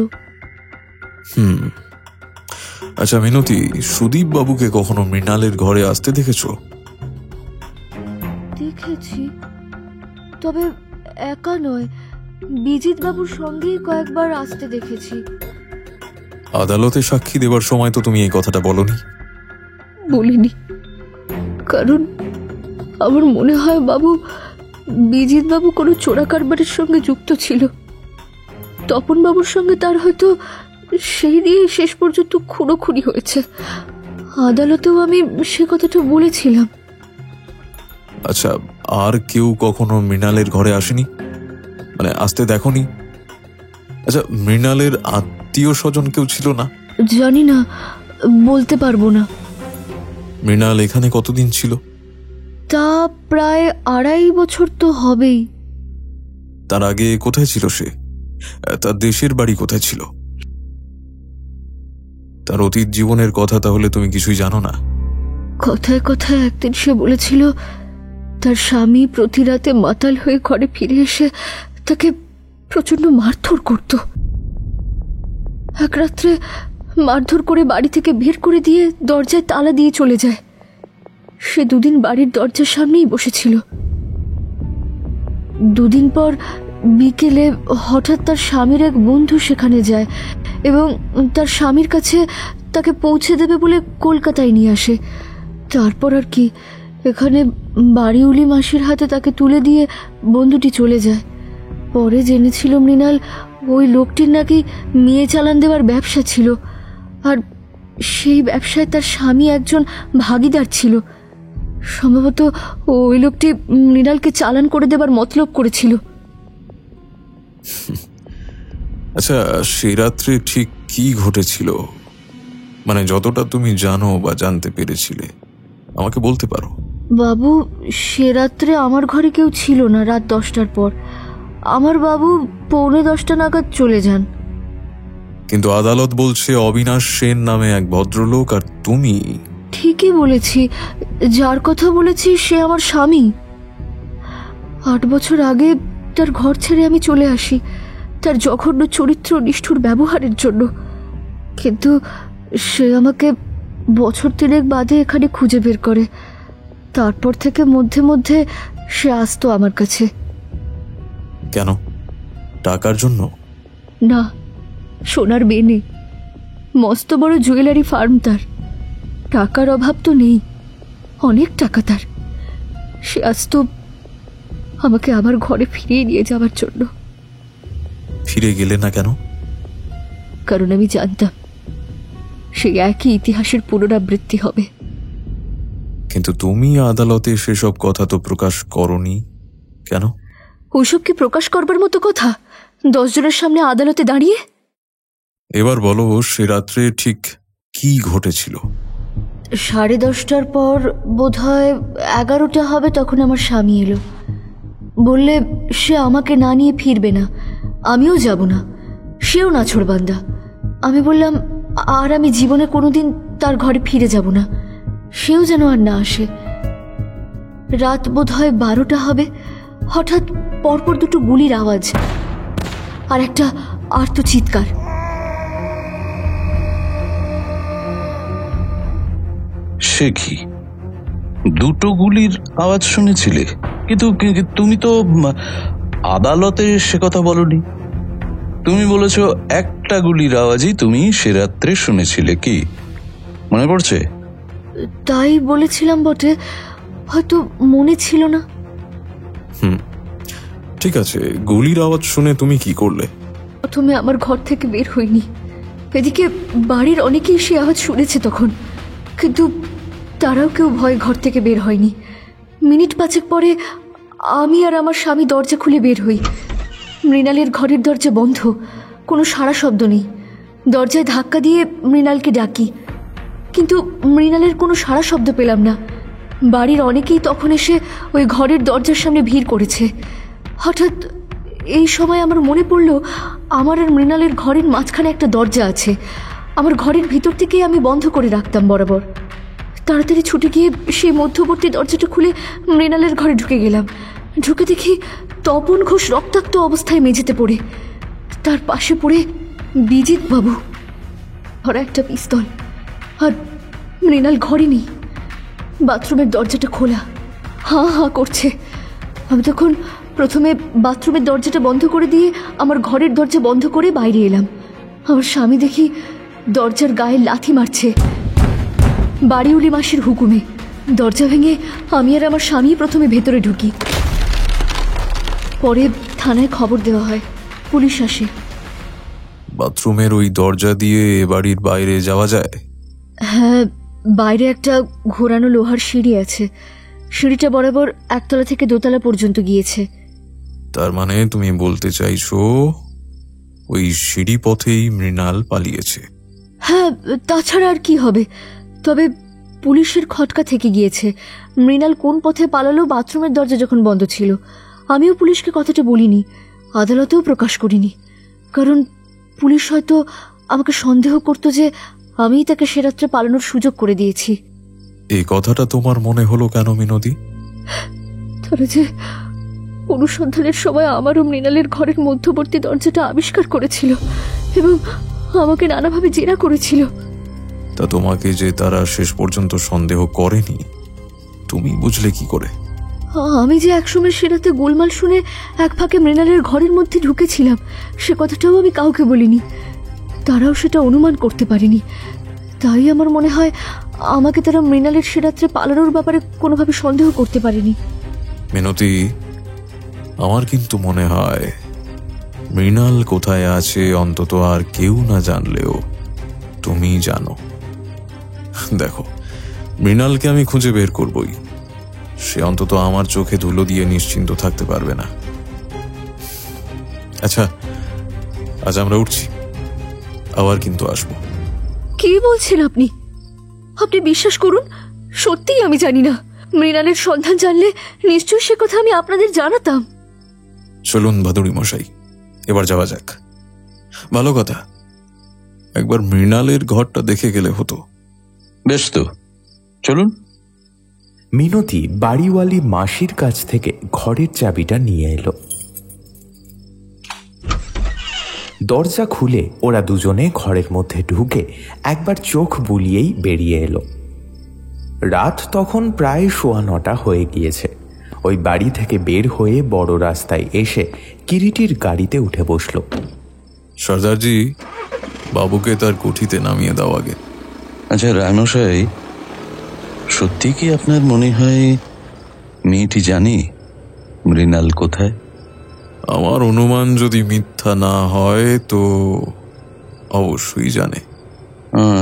আচ্ছা মিনতি, সুদীপ বাবুকে কখনো মৃণালের ঘরে আসতে দেখেছো? দেখেছি, তবে একা নয়, বিজিত বাবুর সঙ্গেই কয়েকবার আসতে দেখেছি। আদালতে সাক্ষী দেবার সময় তো তুমি এই কথাটা বলনি? বলিনি, কারণ আমার মনে হয় বাবু, বিজিতবাবু কোনো চোরা কারবারের সঙ্গে যুক্ত ছিল। তপনবাবুর সঙ্গে তার হয়তো সেই দিয়ে শেষ পর্যন্ত খুনোখুনি হয়েছে। আদালতেও আমি সে কথাটা বলেছিলাম। আচ্ছা, আর কেউ কখনো মৃণালের ঘরে আসেনি, মানে আসতে দেখনি? আচ্ছা, মৃণালের আত্মীয় স্বজন কেউ ছিল না? জানি না, বলতে পারবো না। মৃণাল এখানে কতদিন ছিল? তা প্রায় 2.5 বছর তো হবেই। তার আগে কোথায় ছিল সে? তার দেশের বাড়ি কোথায় ছিল? তার অতীত জীবনের কথা তাহলে তুমি কিছুই জানো না? কথায় কথায় একদিন সে বলেছিল তার স্বামী প্রতি রাতে মাতাল হয়ে ঘরে ফিরে এসে তাকে প্রচন্ড মারধর করত। এক রাত্রে মারধর করে বাড়ি থেকে বের করে দিয়ে দরজায় তালা দিয়ে চলে যায়। সে 2 দিন বাড়ির দরজার সামনেই বসেছিল। 2 দিন পর বিকেলে হঠাৎ তার স্বামীর এক বন্ধু সেখানে যায় এবং তার স্বামীর কাছে তাকে পৌঁছে দেবে বলে কলকাতায় নিয়ে আসে। তারপর আর কি, এখানে বাড়িউলি মাসির হাতে তাকে তুলে দিয়ে বন্ধুটি চলে যায়। পরে জেনেছিল মৃণাল ওই লোকটির নাকি মেয়ে চালান দেওয়ার ব্যবসা ছিল, আর সেই ব্যবসায় তার স্বামী একজন ভাগীদার ছিল। সম্ভবত ওই লোকটি মৃণালকে চালান করে দেবার মতলব করেছিল। আচ্ছা, সে রাত্রে ঠিক কি ঘটেছিল, মানে যতটা তুমি জানো বা জানতে পেরেছিলে আমাকে বলতে পারো? বাবু, সে রাত্রে আমার ঘরে কেউ ছিল না। রাত 10টার পর আমার বাবু 9:45 নাগাদ চলে যান। কিন্তু আদালত বলছে অবিনাশ সেন নামে এক ভদ্রলোক আর তুমি। ঠিকই বলেছি, যার কথা বলেছি সে আমার স্বামী। 8 বছর আগে তার ঘর ছেড়ে আমি চলে আসি তার জঘন্য চরিত্র নিষ্ঠুর ব্যবহারের জন্য। কিন্তু সে আমাকে বছর 3 বাদে এখানে খুঁজে বের করে। তারপর থেকে মধ্যে মধ্যে সে আসতো আমার কাছে। কেন? টাকার জন্য? না, সোনার বেনে, মস্ত বড় জুয়েলারি ফার্ম তার। টাকার অভাব তো নেই, অনেক টাকা তার। সে আসতো আমাকে আবার ঘরে ফিরিয়ে নিয়ে যাওয়ার জন্য। ফিরে গেলে না কেন? কারণ আমি জানতাম সেই একই ইতিহাসের পুনরাবৃত্তি হবে। কিন্তু তুমি আদালতে সেসব কথা তো প্রকাশ করনি কেন? ওইসব কি প্রকাশ করবার মতো কথা 10 জনের সামনে আদালতে দাঁড়িয়ে? এবার বলো, সে রাত্রে ঠিক কি ঘটেছিল? 10:30টার পর বোধহয় 11টা হবে, তখন আমার স্বামী এলো। বললে সে আমাকে না নিয়ে ফিরবে না, আমিও যাব না, সেও নাছোড়বান্দা। আমি বললাম আর আমি জীবনে কোনোদিন তার ঘরে ফিরে যাব না, সেও যেন আর না আসে। রাত বোধহয় 12টা হবে, হঠাৎ পরপর 2টো গুলির আওয়াজ আর একটা আর্ত চিৎকার। সে কি, 2টো গুলির আওয়াজ শুনেছিলে? কিন্তু তুমি তো আদালতে সে কথা বলনি। তুমি বলেছ একটা গুলির আওয়াজই তুমি সে রাত্রে শুনেছিলে, কি মনে পড়ছে? তাই বলেছিলাম বটে, হয়তো মনে ছিল না। ঠিক আছে, গুলির আওয়াজ শুনে তুমি কি করলে? প্রথমে আমার ঘর থেকে বের হইনি। এদিকে বাড়ির অনেকেই সে আওয়াজ শুনেছে তখন, কিন্তু তারাও কেউ ভয়ে ঘর থেকে বের হয়নি। মিনিট 5 পরে আমি আর আমার স্বামী দরজা খুলে বের হই। মৃণালের ঘরের দরজা বন্ধ, কোনো সাড়া শব্দ নেই। দরজায় ধাক্কা দিয়ে মৃণালকে ডাকি, কিন্তু মৃণালের কোনো সাড়া শব্দ পেলাম না। বাড়ির অনেকেই তখন এসে ওই ঘরের দরজার সামনে ভিড় করেছে। হঠাৎ এই সময় আমার মনে পড়ল আমার আর মৃণালের ঘরের মাঝখানে একটা দরজা আছে। আমার ঘরের ভিতর থেকেই আমি বন্ধ করে রাখতাম বরাবর। তাড়াতাড়ি ছুটে গিয়ে সেই মধ্যবর্তী দরজাটা খুলে মৃণালের ঘরে ঢুকে গেলাম। ঢুকে দেখি তপন ঘোষ রক্তাক্ত অবস্থায় মেঝেতে পড়ে, তার পাশে পড়ে বিজিত বাবু, ধরা একটা পিস্তল। আর মৃণাল ঘরে নেই, বাথরুমের দরজাটা খোলা, হাঁ হাঁ করছে। আমি তখন প্রথমে বাথরুমের দরজাটা বন্ধ করে দিয়ে আমার ঘরের দরজা বন্ধ করে বাইরে এলাম। আমার স্বামী দেখি দরজার গায়ে লাথি মারছে বাড়িউলি মাসির হুকুমে। দরজা ভেঙে আমি আর আমার স্বামী প্রথমে ভেতরে ঢুকি। পরে থানায় খবর দেওয়া হয়, পুলিশ আসে। বাথরুমের ওই দরজা দিয়ে এ বাড়ির বাইরে যাওয়া যায়? হ্যাঁ, বাইরে একটা ঘোরানো লোহার সিঁড়ি আছে। সিঁড়িটা বরাবর একতলা থেকে দোতলা পর্যন্ত গিয়েছে। তার মানে তুমি বলতে চাইছো ওই সিঁড়ি পথেই মৃণাল পালিয়েছে? হ্যাঁ, তাছাড়া আর কি হবে। তবে পুলিশের খটকা থেকে গিয়েছে। মৃণাল কোন পথে পালালো বাথরুমের দরজা যখন বন্ধ ছিল। আমিও পুলিশকে কথাটা বলিনি, আদালতেও প্রকাশ করিনি, কারণ পুলিশ হয়তো আমাকে সন্দেহ করত যে আমিই তাকে সে রাত্রে পালানোর সুযোগ করে দিয়েছি। এই কথাটা তোমার মনে হলো কেন মিনতি? তারা যে অনুসন্ধানের সময় আমার ও মৃণালের ঘরের মধ্যবর্তী দরজাটা আবিষ্কার করেছিল এবং আমাকে নানাভাবে জেরা করেছিল। তা তোমাকে যে তারা শেষ পর্যন্ত সন্দেহ করেনি তুমি বুঝলে কি করে? আমি যে একসময় সে রাতে গোলমাল শুনে এক ফাঁকে মৃণালের ঘরের মধ্যে ঢুকেছিলাম, সে কথাটাও আমি কাউকে বলিনি। তারাও সেটা অনুমান করতে পারেনি। তাই আমার মনে হয় আমাকে তারা মৃণালের সে রাত্রে পালানোর ব্যাপারে কোনোভাবে সন্দেহ করতে পারেনি। মিনতি, আমার কিন্তু মনে হয় মৃণাল কোথায় আছে অন্তত আর কেউ না জানলেও তুমি জানো। দেখো, মৃণালকে আমি খুঁজে বের করবই। সে অন্তত আমার চোখে ধুলো দিয়ে নিশ্চিন্ত থাকতে পারবে না। আচ্ছা, আজ আমরা উঠছি, আবার কিন্তু আসবো। কি বলছেন আপনি? আপনি বিশ্বাস করুন, সত্যিই আমি জানি না। মৃণালের সন্ধান জানলে নিশ্চয়ই সে কথা আমি আপনাদের জানাতাম। চলুন ভাদুড়ি মশাই, এবার যাওয়া যাক। ভালো কথা, একবার মৃণালের ঘরটা দেখে গেলে হতো। বেশ তো, চলুন। মিনতি বাড়িওয়ালি মাসির কাছ থেকে ঘরের চাবিটা নিয়ে এলো। দরজা খুলে ওরা দুজনে ঘরের মধ্যে ঢুকে একবার চোখ বুলিয়েই বেরিয়ে এলো। রাত তখন প্রায় 9:15 হয়ে গিয়েছে। ওই বাড়ি থেকে বের হয়ে বড় রাস্তায় এসে কিরিটির গাড়িতে উঠে বসল। সর্দারজি, বাবুকে তার কুঠিতে নামিয়ে দাও আগে। আচ্ছা রায়মশাই, সত্যি কি আপনার মনে হয় মেয়েটি জানে মৃণাল কোথায়? আমার অনুমান যদি মিথ্যা না হয় তো অবশ্যই জানে।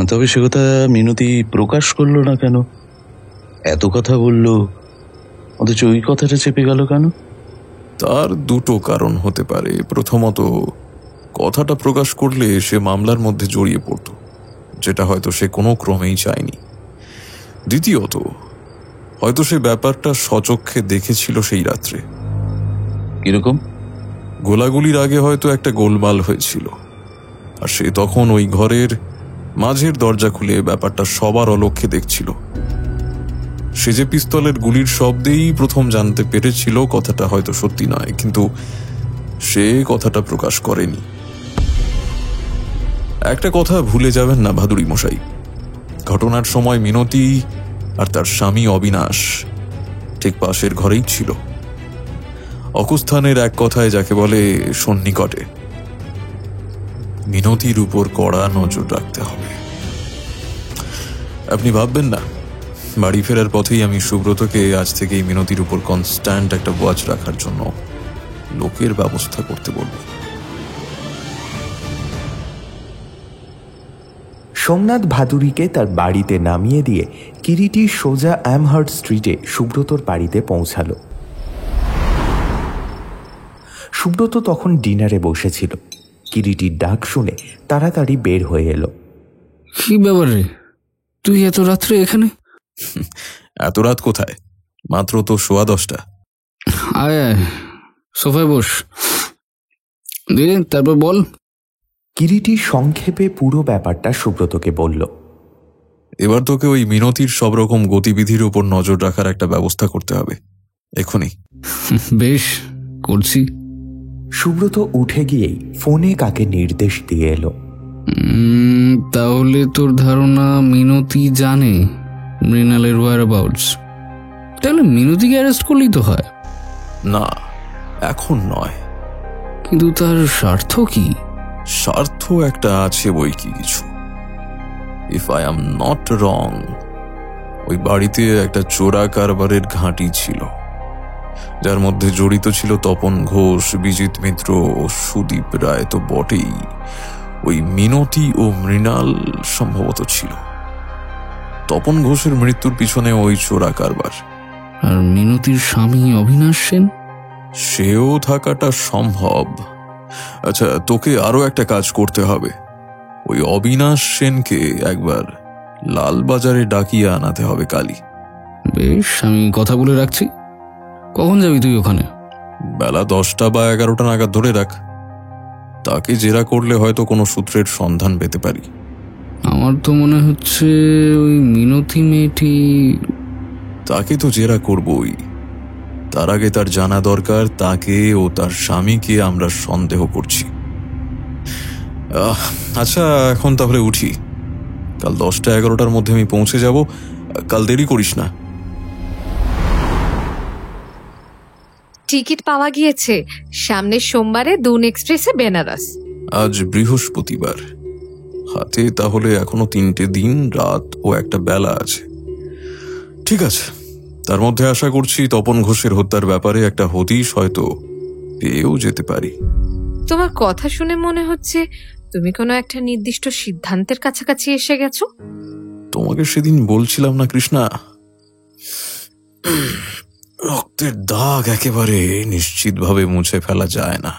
তবে সে কথা মিনতি প্রকাশ করলো না কেন? এত কথা বললো, অথচ ওই কথাটা চেপে গেল কেন? তার দুটো কারণ হতে পারে। প্রথমত, কথাটা প্রকাশ করলে সে মামলার মধ্যে জড়িয়ে পড়ত, যেটা হয়তো সে কোনো ক্রমেই চায়নি। দ্বিতীয়ত, হয়তো সে ব্যাপারটা স্বচক্ষে দেখেছিল সেই রাত্রে। কিরকম? গোলাগুলির আগে হয়তো একটা গোলমাল হয়েছিল, আর সে তখন ওই ঘরের মাঝের দরজা খুলে ব্যাপারটা সবার অলক্ষ্যে দেখছিল। সে যে পিস্তলের গুলির শব্দেই প্রথম জানতে পেরেছিল কথাটা হয়তো সত্যি নয়, কিন্তু সে কথাটা প্রকাশ করেনি। একটা কথা ভুলে যাবেন না ভাদুড়ি মশাই, ঘটনার সময় মিনতি আর তার স্বামী অবিনাশ ঠিক পাশের ঘরেই ছিল। অকুস্থানের এক কথায় যাকে বলে সন্নিকটে। মিনতির উপর কড়া নজর রাখতে হবে। আপনি ভাববেন না, বাড়ি ফেরার পথেই আমি সুব্রতকে আজ থেকেই মিনতির উপর কনস্ট্যান্ট একটা ওয়াচ রাখার জন্য লোকের ব্যবস্থা করতে বলব। সোমনাথ ভাদুড়িকে তার বাড়িতে নামিয়ে দিয়ে কিরিটি সোজা অ্যামহার্ট স্ট্রিটে সুব্রতর বাড়িতে পৌঁছালো। সুব্রত তখন ডিনারে বসেছিল। কিরিটির ডাক শুনে তাড়াতাড়ি বের হয়ে এলো। কি ব্যাপার রে, তুই এত রাত্রে এখানে? এত রাত কোথায়, মাত্র তো 10:15। আয় আয়, সোফায় বস। দিয়ে তারপর বল। কিরিটি সংক্ষেপে পুরো ব্যাপারটা সুব্রতকে বলল। এবার তোকে ওই মিনতির সব রকম গতিবিধির উপর নজর রাখার একটা ব্যবস্থা করতে হবে, এখনই। বেশ, করছি। সুব্রত উঠে গিয়েই ফোনে কাকে নির্দেশ দিয়ে এলো। তাহলে তোর ধারণা মিনতি জানে মৃণালের ওয়্যারঅ্যাবাউটস? তাহলে মিনতিকে অ্যারেস্ট করলেই তো হয়। না, এখন নয়। কিন্তু তার স্বার্থ কি? স্বার্থ একটা আছে বই কি কিছু। If I am not wrong, ওই বাড়িতে একটা চোরা কারবারের ঘাঁটি ছিল। যার মধ্যে জড়িত ছিল তপন ঘোষ, বিজিত মিত্র ও সুদীপ রায় তো বটেই, ওই মিনতি ও মৃণাল সম্ভবত ছিল। তপন ঘোষের মৃত্যুর পিছনে ওই চোরা কারবার। আর মিনতির স্বামী অবিনাশ সেন? সেও থাকাটা সম্ভব। আচ্ছা, তোকে আরো একটা কাজ করতে হবে। ওই অবিনাশ সেনকে একবার লালবাজারে ডাকিয়ে আনাতে হবে কালই। বেশ, আমি কথা বলে রাখছি। কখন যাবি তুই ওখানে? বেলা 10টা বা 11টা নাগাদ ধরে রাখ। তাকে জেরা করলে হয়তো কোনো সূত্রের সন্ধান পেতে পারি। আমার তো মনে হচ্ছে ওই মিনতি মেয়েটি। তাকে তো জেরা করবই, তার আগে তার জানা দরকার তাকে ও তার স্বামীকে আমরা সন্দেহ করছি। আচ্ছা, এখন তাহলে উঠি। কাল 10টা 11টার মধ্যে আমি পৌঁছে যাব। কাল দেরি করিস না। টিকিট পাওয়া গিয়েছে সামনের সোমবারে দুন এক্সপ্রেসে বেনারস। আজ বৃহস্পতিবার, হাতে তাহলে এখনো 3টে দিন, রাত ও একটা বেলা আছে। ঠিক আছে, তার মধ্যে আশা করছি তপন ঘোষের হত্যার ব্যাপারে একটা হদিশ হয়তো পেয়েও যেতে পারি। তোমার কথা শুনে মনে হচ্ছে তুমি কোনো একটা নির্দিষ্ট সিদ্ধান্তের কাছাকাছি এসে গেছো। তোমাকে সেদিন বলছিলাম না কৃষ্ণা, রক্তের দাগ একেবারে নিশ্চিতভাবে মুছে ফেলা যায় না।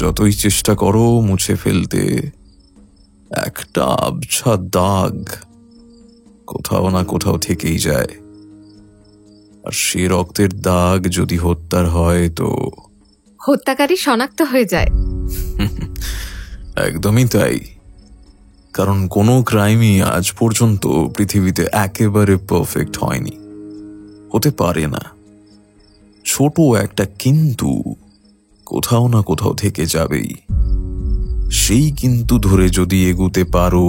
যতই চেষ্টা করো মুছে ফেলতে, একটা আবছা দাগ কোথাও না কোথাও থেকেই যায়। আর সে রক্তের দাগ যদি হত্যার হয় তো হত্যাকারী শনাক্ত হয়ে যায়। একদমই তাই। কারণ কোনো ক্রাইমই আজ পর্যন্ত পৃথিবীতে একেবারে পারফেক্ট হয়নি, হতে পারে না। ছোট একটা কিন্তু কোথাও না কোথাও থেকে যাবেই। সেই কিন্তু ধরে যদি এগুতে পারো,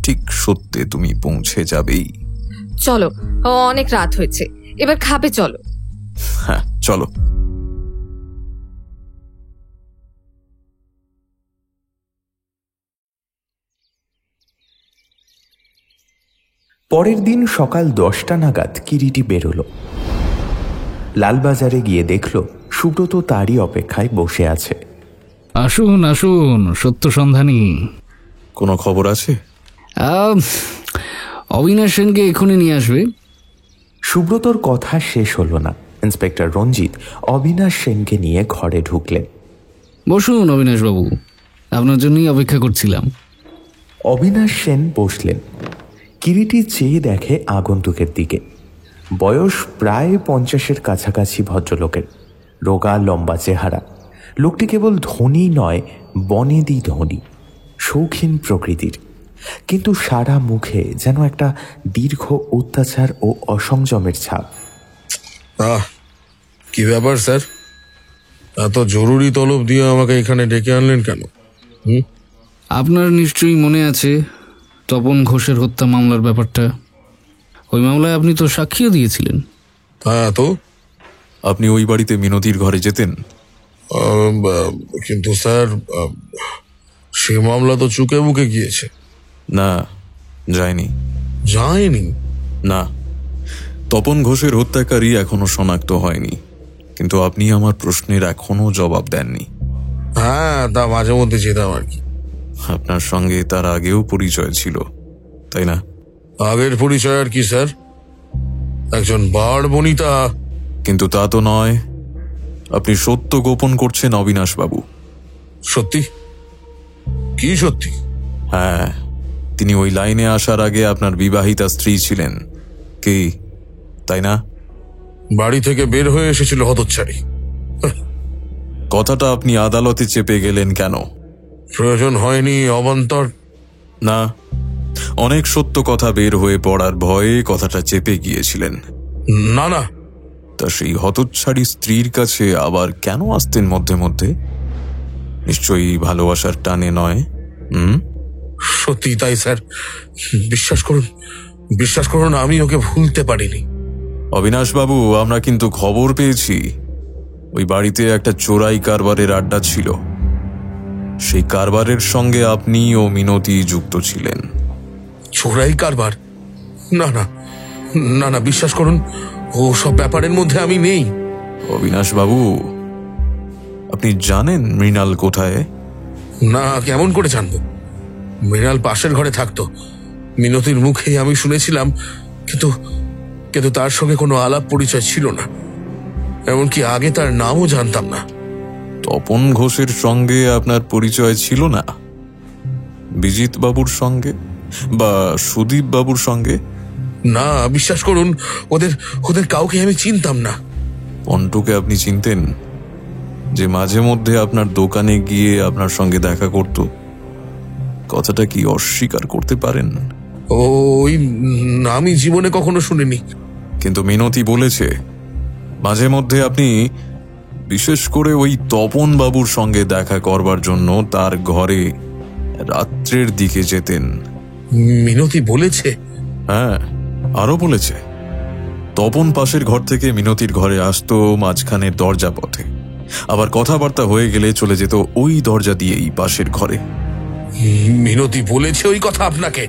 ঠিক সত্যে তুমি পৌঁছে যাবেই। চলো, অনেক রাত হয়েছে, এবার খাবে চলো। হ্যাঁ, চলো। পরের দিন সকাল 10টা নাগাদ কিরিটি বেরোলো। লালবাজারে গিয়ে দেখল সুব্রত তারই অপেক্ষায় বসে আছে। আসুন আসুন, সত্য সন্ধানী। কোনো খবর আছে? অবিনাশ সেনকে এখনই নিয়ে আসবে। সুব্রতর কথা শেষ হলো না, ইন্সপেক্টর রঞ্জিত অবিনাশ সেনকে নিয়ে ঘরে ঢুকলেন। বসুন অবিনাশবাবু, আপনার জন্যই অপেক্ষা করছিলাম। অবিনাশ সেন বসলেন। কিরিটি চেয়ে দেখে আগন্তুকের দিকে। বয়স প্রায় 50-এর কাছাকাছি ভদ্রলোকের, রোগা লম্বা চেহারা। লোকটি কেবল ধনী নয়, বনেদি ধনী, শৌখিন প্রকৃতির, কিন্তু সারা মুখে যেন একটা দীর্ঘ অত্যাচার ও অসংযমের ছাপ। কি ব্যাপার স্যার, এত জরুরি তলব দিয়ে আমাকে এখানে ডেকে আনলেন কেন? আপনার নিশ্চয়ই মনে আছে তপন ঘোষের হত্যা মামলার ব্যাপারটা। ওই মামলায় আপনি তো সাক্ষীও দিয়েছিলেন। হ্যাঁ, তো আপনি ওই বাড়িতে মিনতির ঘরে যেতেন? কিন্তু স্যার, সে মামলা তো চুকে বুকে গিয়েছে। না, যায়নি। যায়নি? না, তপন ঘোষের হত্যাকারী এখনো শনাক্ত হয়নি, কিন্তু আপনি আমার প্রশ্নের এখনো জবাব দেননি। হ্যাঁ, তা মাঝে মধ্যে যেতাম আর কি। আপনার সঙ্গে তার আগেও পরিচয় ছিল, তাই না? আগের পরিচয় আর কি স্যার, একজন বাড় বনিতা। কিন্তু তা তো নয়। আপনি সত্য গোপন করছেন অবিনাশ বাবু। সত্যি? কি সত্যি? হ্যাঁ, তিনি ওই লাইনে আসার আগে আপনার বিবাহিতা স্ত্রী ছিলেন, কি তাই না? বাড়ি থেকে বের হয়ে এসেছিল হতচ্ছাড়ি। কথাটা আপনি আদালতে চেপে গেলেন কেন? প্রয়োজন হয়নি অবান্তর। না, অনেক সত্য কথা বের হয়ে পড়ার ভয়ে কথাটা চেপে গিয়েছিলেন। না না, তা সেই হতচ্ছাড়ি স্ত্রীর কাছে আবার কেন আসতেন মধ্যে মধ্যে? নিশ্চয়ই ভালোবাসার টানে নয়? সত্যি তাই স্যার, বিশ্বাস করুন আমি ওকে ভুলতে পারিনি। অবিনাশ বাবু, আমরা কিন্তু খবর পেয়েছি ওই বাড়িতে একটা চোরাই কারবারের আড্ডা ছিল। সেই কারবারের সঙ্গে আপনি ও মিনতি যুক্ত ছিলেন। চোরাই কারবার? না না না না, বিশ্বাস করুন ও সব ব্যাপারের মধ্যে আমি নেই। অবিনাশ বাবু, আপনি জানেন মৃণাল কোথায়? না, কেমন করে জানবো? মৃণাল পাশের ঘরে থাকতো, মিনতির মুখেই আমি শুনেছিলাম, কিন্তু কিন্তু তার সঙ্গে কোনো আলাপ পরিচয় ছিল না, এমনকি আগে তার নামও জানতাম না। তপন ঘোষের সঙ্গে আপনার পরিচয় ছিল না? বিজিত বাবুর সঙ্গে বা সুদীপ বাবুর সঙ্গে? না, বিশ্বাস করুন, ওদের ওদের কাউকে আমি চিনতাম না। পন্টুকে আপনি চিনতেন, যে মাঝে মধ্যে আপনার দোকানে গিয়ে আপনার সঙ্গে দেখা করত? কথাটা কি অস্বীকার করতে পারেন? ওই আমি জীবনে কখনো শুনিনি। কিন্তু মিনতি বলেছে মাঝে মধ্যে আপনি বিশেষ করে ওই তপন বাবুর সঙ্গে দেখা করবার জন্য তার ঘরে রাত্রের দিকে যেতেন। মিনতি বলেছে? হ্যাঁ, আরো বলেছে তপন পাশের ঘর থেকে মিনতির ঘরে আসতো মাঝখানের দরজা পথে, আবার কথাবার্তা হয়ে গেলে চলে যেত ওই দরজা দিয়েই পাশের ঘরে। মিনতি বলেছে ওই কথা আপনাকে?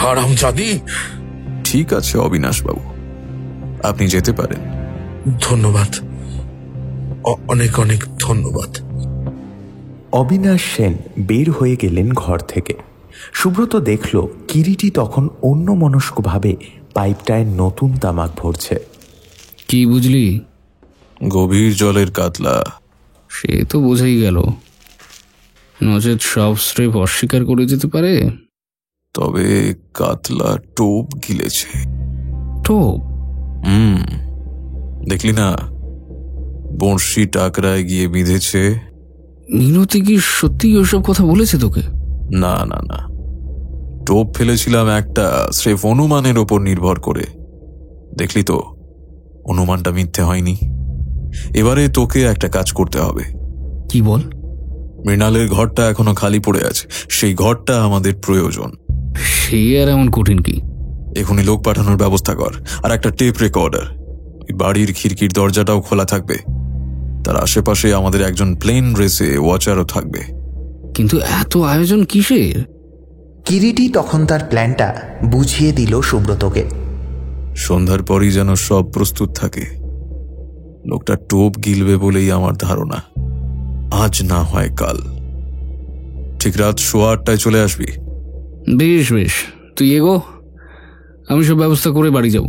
হারামজাদি! ঠিক আছে অবিনাশ বাবু, আপনি যেতে পারেন। ধন্যবাদ, অনেক অনেক ধন্যবাদ। অবিনাশ সেন বের হয়ে গেলেন ঘর থেকে। সুব্রত দেখল কিরিটি তখন অন্যমনস্কভাবে পাইপটায় নতুন তামাক ভরছে। কি বুঝলি? গভীর জলের কাতলা। সে তো বোঝাই গেল, নচেত সব স্রেফ অস্বীকার করে যেতে পারে। তবে কাতলা টোপ গিলেছে। টোপ? দেখলি না, বড়শি টাকরায় গিয়ে বিঁধেছে। মিনতি কি সত্যি ওসব কথা বলেছে তোকে? না না না, টোপ ফেলেছিলাম একটা স্রেফ অনুমানের ওপর নির্ভর করে। দেখলি তো, অনুমানটা মিথ্যে হয়নি। এবারে তোকে একটা কাজ করতে হবে। কি বল? মৃণালের ঘরটা এখনো খালি পড়ে আছে, সেই ঘরটা আমাদের প্রয়োজন। সে আর এমন কঠিন কি? এখনই লোক পাঠানোর ব্যবস্থা কর, আর একটা টেপ রেকর্ডার। বাড়ির খিড়কির দরজাটাও খোলা থাকবে, তার আশেপাশে আমাদের একজন প্লেন ড্রেসে ওয়াচারও থাকবে। কিন্তু এত আয়োজন কিসের? কিরিটি তখন তার প্ল্যানটা বুঝিয়ে দিল সুব্রতকে। সন্ধ্যার পরই যেন সব প্রস্তুত থাকে। লোকটা টোপ গিলবে বলেই আমার ধারণা, আজ না হয় কাল। ঠিক রাত 8:15 চলে আসবি। বেশ বেশ, তুই এগো, আমি সব ব্যবস্থা করে বাড়ি যাব।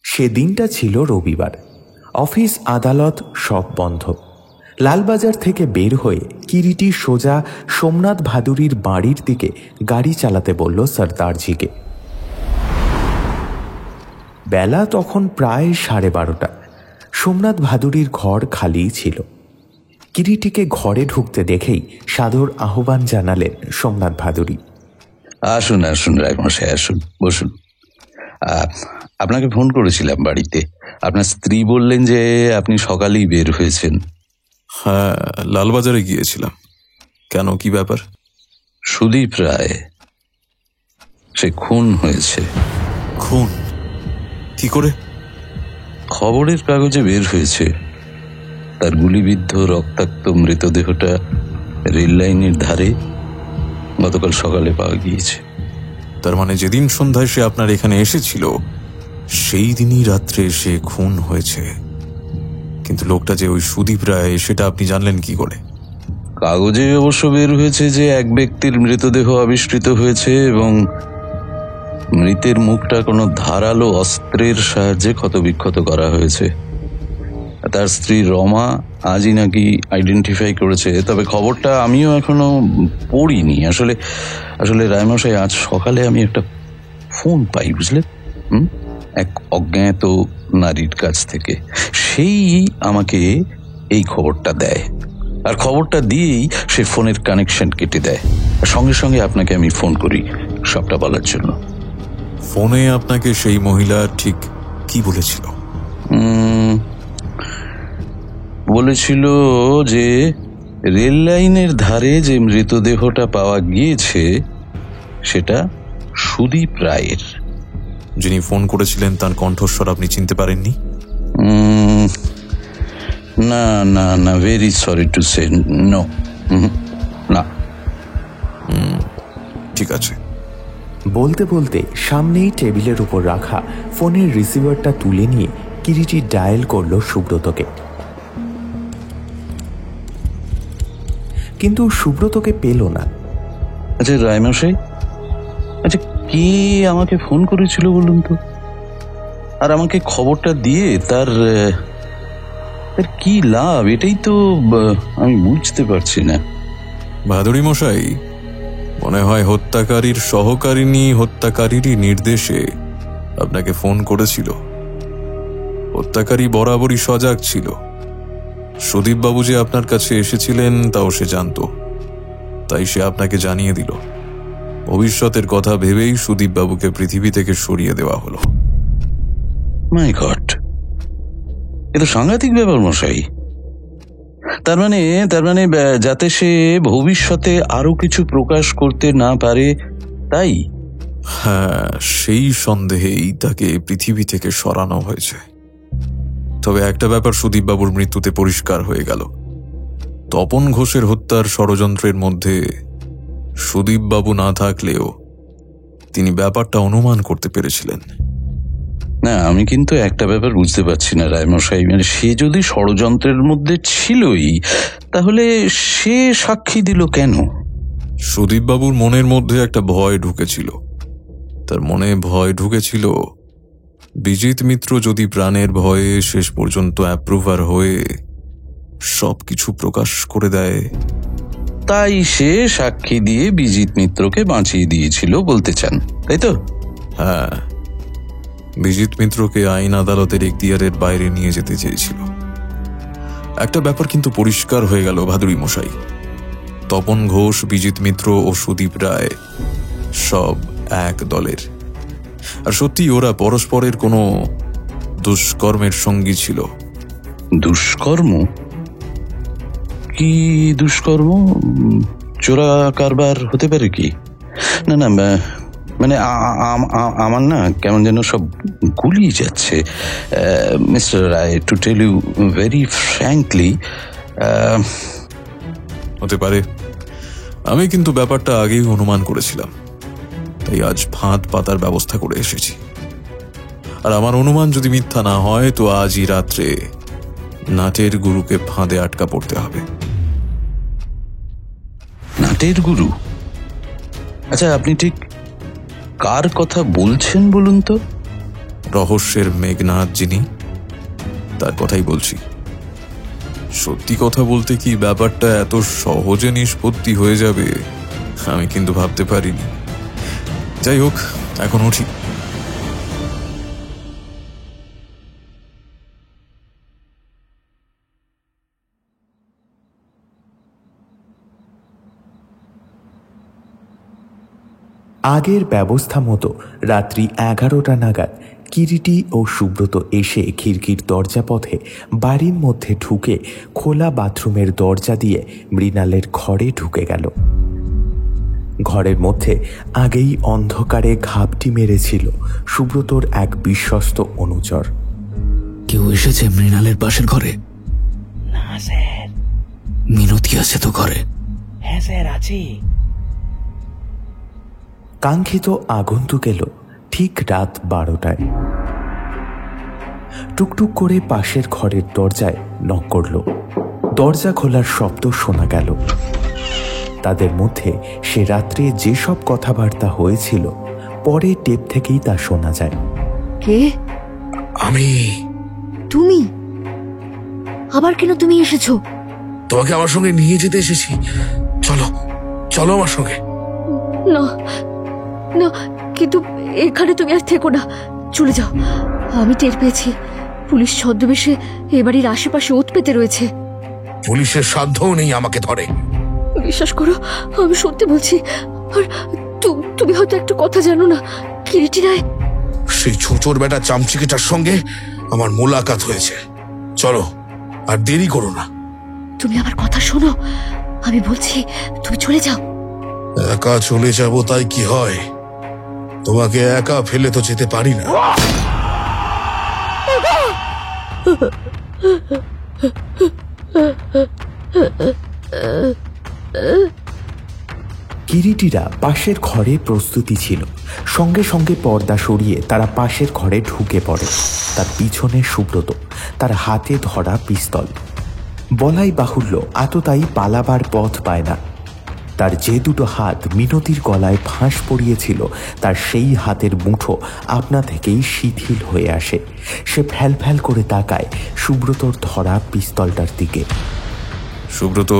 সেদিনটা ছিল রবিবার। অফিস আদালত সব বন্ধ। লালবাজার থেকে বের হয়ে কিরিটি সোজা সোমনাথ ভাদুরীর বাড়ির দিকে গাড়ি চালাতে বলল সরদারজিকে। বেলা তখন প্রায় 12:30। সোমনাথ ভাদুরীর ঘর খালিই ছিল। কিরিটিকে ঘরে ঢুকতে দেখেই সাদর আহ্বান জানালেন সোমনাথ ভাদুরী। আসুন আসুন রায়মশাই, আসুন, বসুন। আপনাকে ফোন করেছিলাম বাড়িতে। আপনার স্ত্রী বললেন যে আপনি সকালেই বের হয়েছেন। হ্যাঁ, লালবাজারে গিয়েছিলাম। কেন, কি ব্যাপার? সুদীপ রায়, সে খুন হয়েছে। খুন? কি করে? খবরের কাগজে বের হয়েছে। তার গুলিবিদ্ধ রক্তাক্ত মৃতদেহটা রেল লাইনের ধারে গতকাল সকালে পাওয়া গিয়েছে। তার মানে যেদিন সন্ধ্যায় সে আপনার এখানে এসেছিল সেই দিনই রাত্রে সে খুন হয়েছে। কিন্তু লোকটা যে ওই সুদীপ রায়, সেটা আপনি জানলেন কি করে? কাগজে অবশ্য বের হয়েছে যে এক ব্যক্তির মৃতদেহ আবিষ্কৃত হয়েছে এবং মৃতের মুখটা কোনো ধারালো অস্ত্রের সাহায্যে ক্ষতবিক্ষত করা হয়েছে। তার স্ত্রী রমা আজই নাকি আইডেন্টিফাই করেছে। তবে খবরটা আমিও এখনো পড়িনি। আসলে রায়মশাই, আজ সকালে আমি একটা ফোন পাই, বুঝলেন, এক অজ্ঞাত নারীর কাছ থেকে। সেই আমাকে এই খবরটা দেয়, আর খবরটা দিয়েই সে ফোনের কানেকশন কেটে দেয়। সঙ্গে সঙ্গে আপনাকে আমি ফোন করি সবটা বলার জন্য। ফোনে আপনাকে সেই মহিলা ঠিক কি বলেছিল? বলেছিল যে রেল লাইনের ধারে যে মৃতদেহটা পাওয়া গিয়েছে সেটা সুদীপ রায়ের। যিনি ফোন করেছিলেন তার কণ্ঠস্বর আপনি চিনতে পারেননি? না না না, very sorry to say, no, না। ঠিক আছে। বলতে বলতে সামনেই টেবিলের উপর রাখা ফোনের রিসিভারটা তুলে নিয়ে কিরিটি ডায়াল করলো সুব্রতকে, কিন্তু সুব্রতকে পেল না। আচ্ছা রায়মশাই, আচ্ছা কে আমাকে ফোন করেছিল বলুন তো, আর আমাকে খবরটা দিয়ে তার কি লাভ, এটাই তো আমি বুঝতে পারছি না। ভাদুরী মশাই, মনে হয় হত্যাকারীর সহকারিণী হত্যাকারীরই নির্দেশে আপনাকে ফোন করেছিল। হত্যাকারী বরাবরই সজাগ ছিল। সুদীপবাবু যে আপনার কাছে এসেছিলেন তাও সে জানত, তাই সে আপনাকে জানিয়ে দিল। ভবিষ্যতের কথা ভেবেই সুদীপবাবুকে পৃথিবী থেকে সরিয়ে দেওয়া হলো। মাই গড, এ তো সাংঘাতিক ব্যাপার মশাই। তার মানে যাতে সে ভবিষ্যতে আরো কিছু প্রকাশ করতে না পারে, তাই? হ্যাঁ, সেই সন্দেহেই তাকে পৃথিবী থেকে সরানো হয়েছে। তবে একটা ব্যাপার সুদীপবাবুর মৃত্যুতে পরিষ্কার হয়ে গেল। তপন ঘোষের হত্যার ষড়যন্ত্রের মধ্যে সুদীপবাবু না থাকলেও তিনি ব্যাপারটা অনুমান করতে পেরেছিলেন। না, আমি কিন্তু একটা ব্যাপার বুঝতে পারছি না রায়মশাই, মানে সে যদি ষড়যন্ত্রের মধ্যে ছিলই, তাহলে সে সাক্ষী দিল কেন? সুদীপবাবুর মনের মধ্যে একটা ভয় ঢুকেছিল। তার মনে ভয় ঢুকেছিল বিজিত মিত্র যদি প্রাণের ভয়ে শেষ পর্যন্ত অ্যাপ্রুভার হয়ে সবকিছু প্রকাশ করে দেয়। তাই সে সাক্ষী দিয়ে বিজিত মিত্রকে বাঁচিয়ে দিয়েছিল বলতে চান, তাই তো? হ্যাঁ, বিজিত মিত্রকে আইন আদালতের এখতিয়ারের বাইরে নিয়ে যেতে চেয়েছিল। একটা ব্যাপার কিন্তু পরিষ্কার হয়ে গেল ভাদুরী মশাই, তপন ঘোষ, বিজিত মিত্র ও সুদীপ রায় সব এক দলের। আর সত্যি ওরা পরস্পরের কোনো দুষ্কর্মের সঙ্গী ছিল। দুষ্কর্ম? কি দুষ্কর্ম? চোরা কারবার হতে পারে কি? না না, মানে আমার না কেমন যেন সব গুলিয়ে যাচ্ছে mister Roy, to tell you very frankly. হতে পারে, আমি কিন্তু ব্যাপারটা আগেই অনুমান করেছিলাম, তাই আজ ফাঁদ পাতার ব্যবস্থা করে এসেছি। আর আমার অনুমান যদি মিথ্যা না হয় তো আজই রাত্রে নাটের গুরুকে ফাঁদে আটকা পড়তে হবে। নাটের গুরু? আচ্ছা, আপনি ঠিক কার কথা বলছেন বলুন তো? রহস্যের মেঘনাথ যিনি, তার কথাই বলছি। সত্যি কথা বলতে কি ব্যাপারটা এত সহজে নিষ্পত্তি হয়ে যাবে আমি কিন্তু ভাবতে পারিনি। যাই হোক, এখন উঠি। আগের ব্যবস্থা মতো রাত্রি 11টা নাগাদ কিরিটি ও সুব্রত এসে খিড়কির দরজা পথে বাড়ির মধ্যে ঢুকে খোলা বাথরুমের দরজা দিয়ে মৃণালের ঘরে ঢুকে গেল। ঘরের মধ্যে আগেই অন্ধকারে ঘাপটি মেরেছিল সুব্রতর এক বিশ্বস্ত অনুচর। কেউ এসেছে মৃণালের পাশের ঘরে? না স্যার। মিনতি আছে তো ঘরে? হ্যাঁ স্যার, আছে। কাঙ্ক্ষিত আগন্তুক এলো ঠিক রাত 12টায়। টুকটুক করে পাশের ঘরের দরজায় নক করল। দরজা খোলার শব্দ শোনা গেল। তাদের মধ্যে সে রাত্রে যেসব কথাবার্তা হয়েছিল পরে টেপ থেকেই তা শোনা যায়। কে? আমি। তুমি? আবার কেন তুমি এসেছো? তোমাকে আমার সঙ্গে নিয়ে যেতে এসেছি। চলো চলো আমার সঙ্গে। না না, কিন্তু এখানে তুমি আর থেকো না, চলে যাও। আমি টের পেয়েছি পুলিশ ছদ্মবেশে এ বাড়ির আশেপাশে ওত পেতে রয়েছে। পুলিশের সাধ্যও নেই আমাকে ধরে। বিশ্বাস করো, আমি সত্যি বলছি। আর তুমি হয়তো একটা কথা জানো না, কিরিটি রায়, সেই ছোচোর বেটা চামচিকেটার সঙ্গে আমার মোলাকাত হয়েছে। চলো, আর দেরি করো না। তুমি আমার কথা শোনো, আমি বলছি তুমি চলে যাও। একা চলে যাব তাই কি হয়? তোমাকে একা ফেলে তো যেতে পারি না। কিরিটিরা পাশের ঘরে প্রস্তুতি ছিল। সঙ্গে সঙ্গে পর্দা সরিয়ে তারা পাশের ঘরে ঢুকে পড়ে। তার পিছনে সুব্রত, তার হাতে ধরা পিস্তল। বলাই বাহুল্য আততায়ী পালাবার পথ পায় না। তার যে দুটো হাত মিনতির গলায় ফাঁস পড়িয়েছিল, তার সেই হাতের মুঠো আপনা থেকেই শিথিল হয়ে আসে। সে ফ্যাল ফ্যাল করে তাকায় সুব্রতর ধরা পিস্তলটার দিকে। সুব্রত,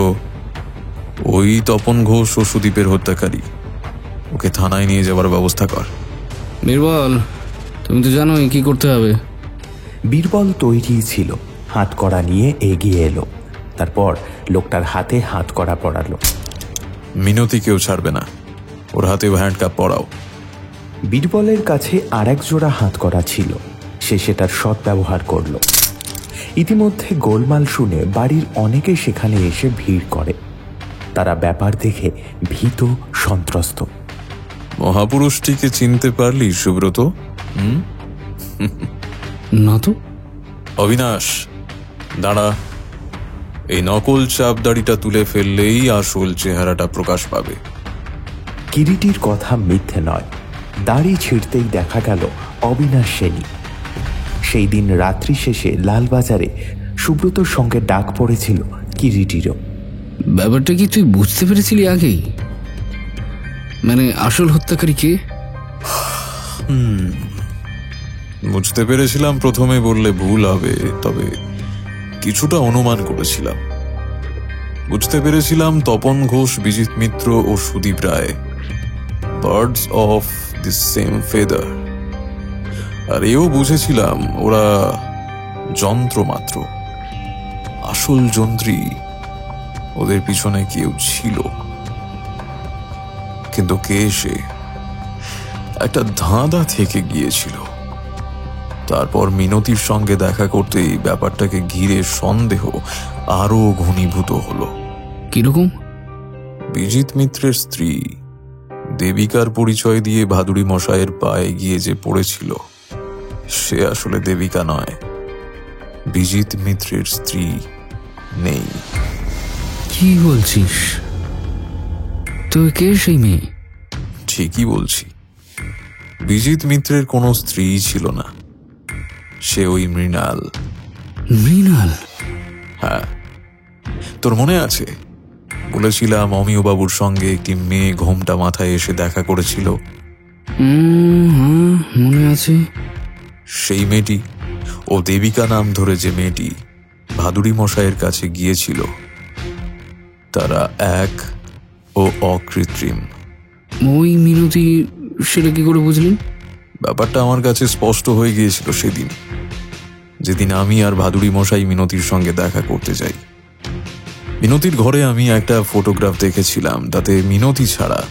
ওই তপন ঘোষ ও সুদীপের হত্যাকারী। ওকে থানায় নিয়ে যাবার ব্যবস্থা কর। বীরবল, তুমি তো জানোই কি করতে হবে। বীরবল তৈরি ছিল, হাত কড়া নিয়ে এগিয়ে এলো। তারপর লোকটার হাতে হাত কড়া পড়ালো। মিনতি কেউ ছাড়বে না, ওর হাতে হ্যান্ডকাপ পরাও। বীরবলের কাছে আর এক জোড়া হাত কড়া ছিল, সে সেটার সৎ ব্যবহার করল। ইতিমধ্যে গোলমাল শুনে বাড়ির অনেকে সেখানে এসে ভিড় করে। তারা ব্যাপার দেখে ভীত সন্ত্রস্ত। মহাপুরুষটিকে চিনতে পারলি সুব্রত? না তো। অবিনাশ, দাঁড়া। এই নকল চাপ দাড়িটা তুলে ফেললেই আসল চেহারাটা প্রকাশ পাবে। কিরিটির কথা মিথ্যে নয়। দাড়ি ছিঁড়তেই দেখা গেল অবিনাশ সেনী। সেই দিন রাত্রি শেষে লালবাজারে সুব্রতর সঙ্গে ডাক পড়েছিল কিরিটিরও। ব্যাপারটা কি তুই বুঝতে পেরেছিলি আগেই? মানে আসল হত্যাকারী কে? বুঝতে পেরেছিলাম প্রথমে বললে ভুল হবে, তবে কিছুটা অনুমান করেছিলাম। বুঝতে পেরেছিলাম তপন ঘোষ, বিজিত মিত্র ও Sudip Roy birds of the same feather. আর এও বুঝেছিলাম ওরা যন্ত্র মাত্র। আসল যন্ত্রী ওদের পিছনে কেউ ছিল। কিন্তু কে সে? একটা ধাঁধা থেকে গিয়েছিল। তারপর মিনতির সঙ্গে দেখা করতেই ব্যাপারটাকে ঘিরে সন্দেহ আরো ঘনীভূত হলো। কিরকম? বিজিত মিত্রের স্ত্রী দেবিকার পরিচয় দিয়ে ভাদুড়ি মশাইয়ের পায়ে গিয়ে যে পড়েছিল, সে আসলে দেবিকা নয়। বিজিত মিত্রের স্ত্রী নেই। কি বলছিস? তো কে সেই মেয়ে? ঠিকই বলছি। বিজিত মিত্রের কোনো স্ত্রী ছিল না, সে ওই মৃণাল। মৃণাল? হ্যাঁ, তোর মনে আছে বলেছিলাম অমিয় বাবুর সঙ্গে একটি মেয়ে ঘোমটা মাথায় এসে দেখা করেছিল? মনে আছে। সেই মেয়েটি, ও দেবিকা নাম ধরে যে মেয়েটি ভাদুড়ি মশাইয়ের কাছে গিয়েছিল, তারা এক ও অকৃত্রিম। ওই মিনতি, সেটা কি করে বুঝলেন? ব্যাপারটা আমার কাছে স্পষ্ট হয়ে গিয়েছিল সেদিন, যেদিন আমি আর ভাদুড়ি মশাই মিনতির সঙ্গে দেখা করতে যাই। মিনতির ঘরে আমি একটা ফটোগ্রাফ দেখেছিলাম, তাতে মিনতি ছাড়া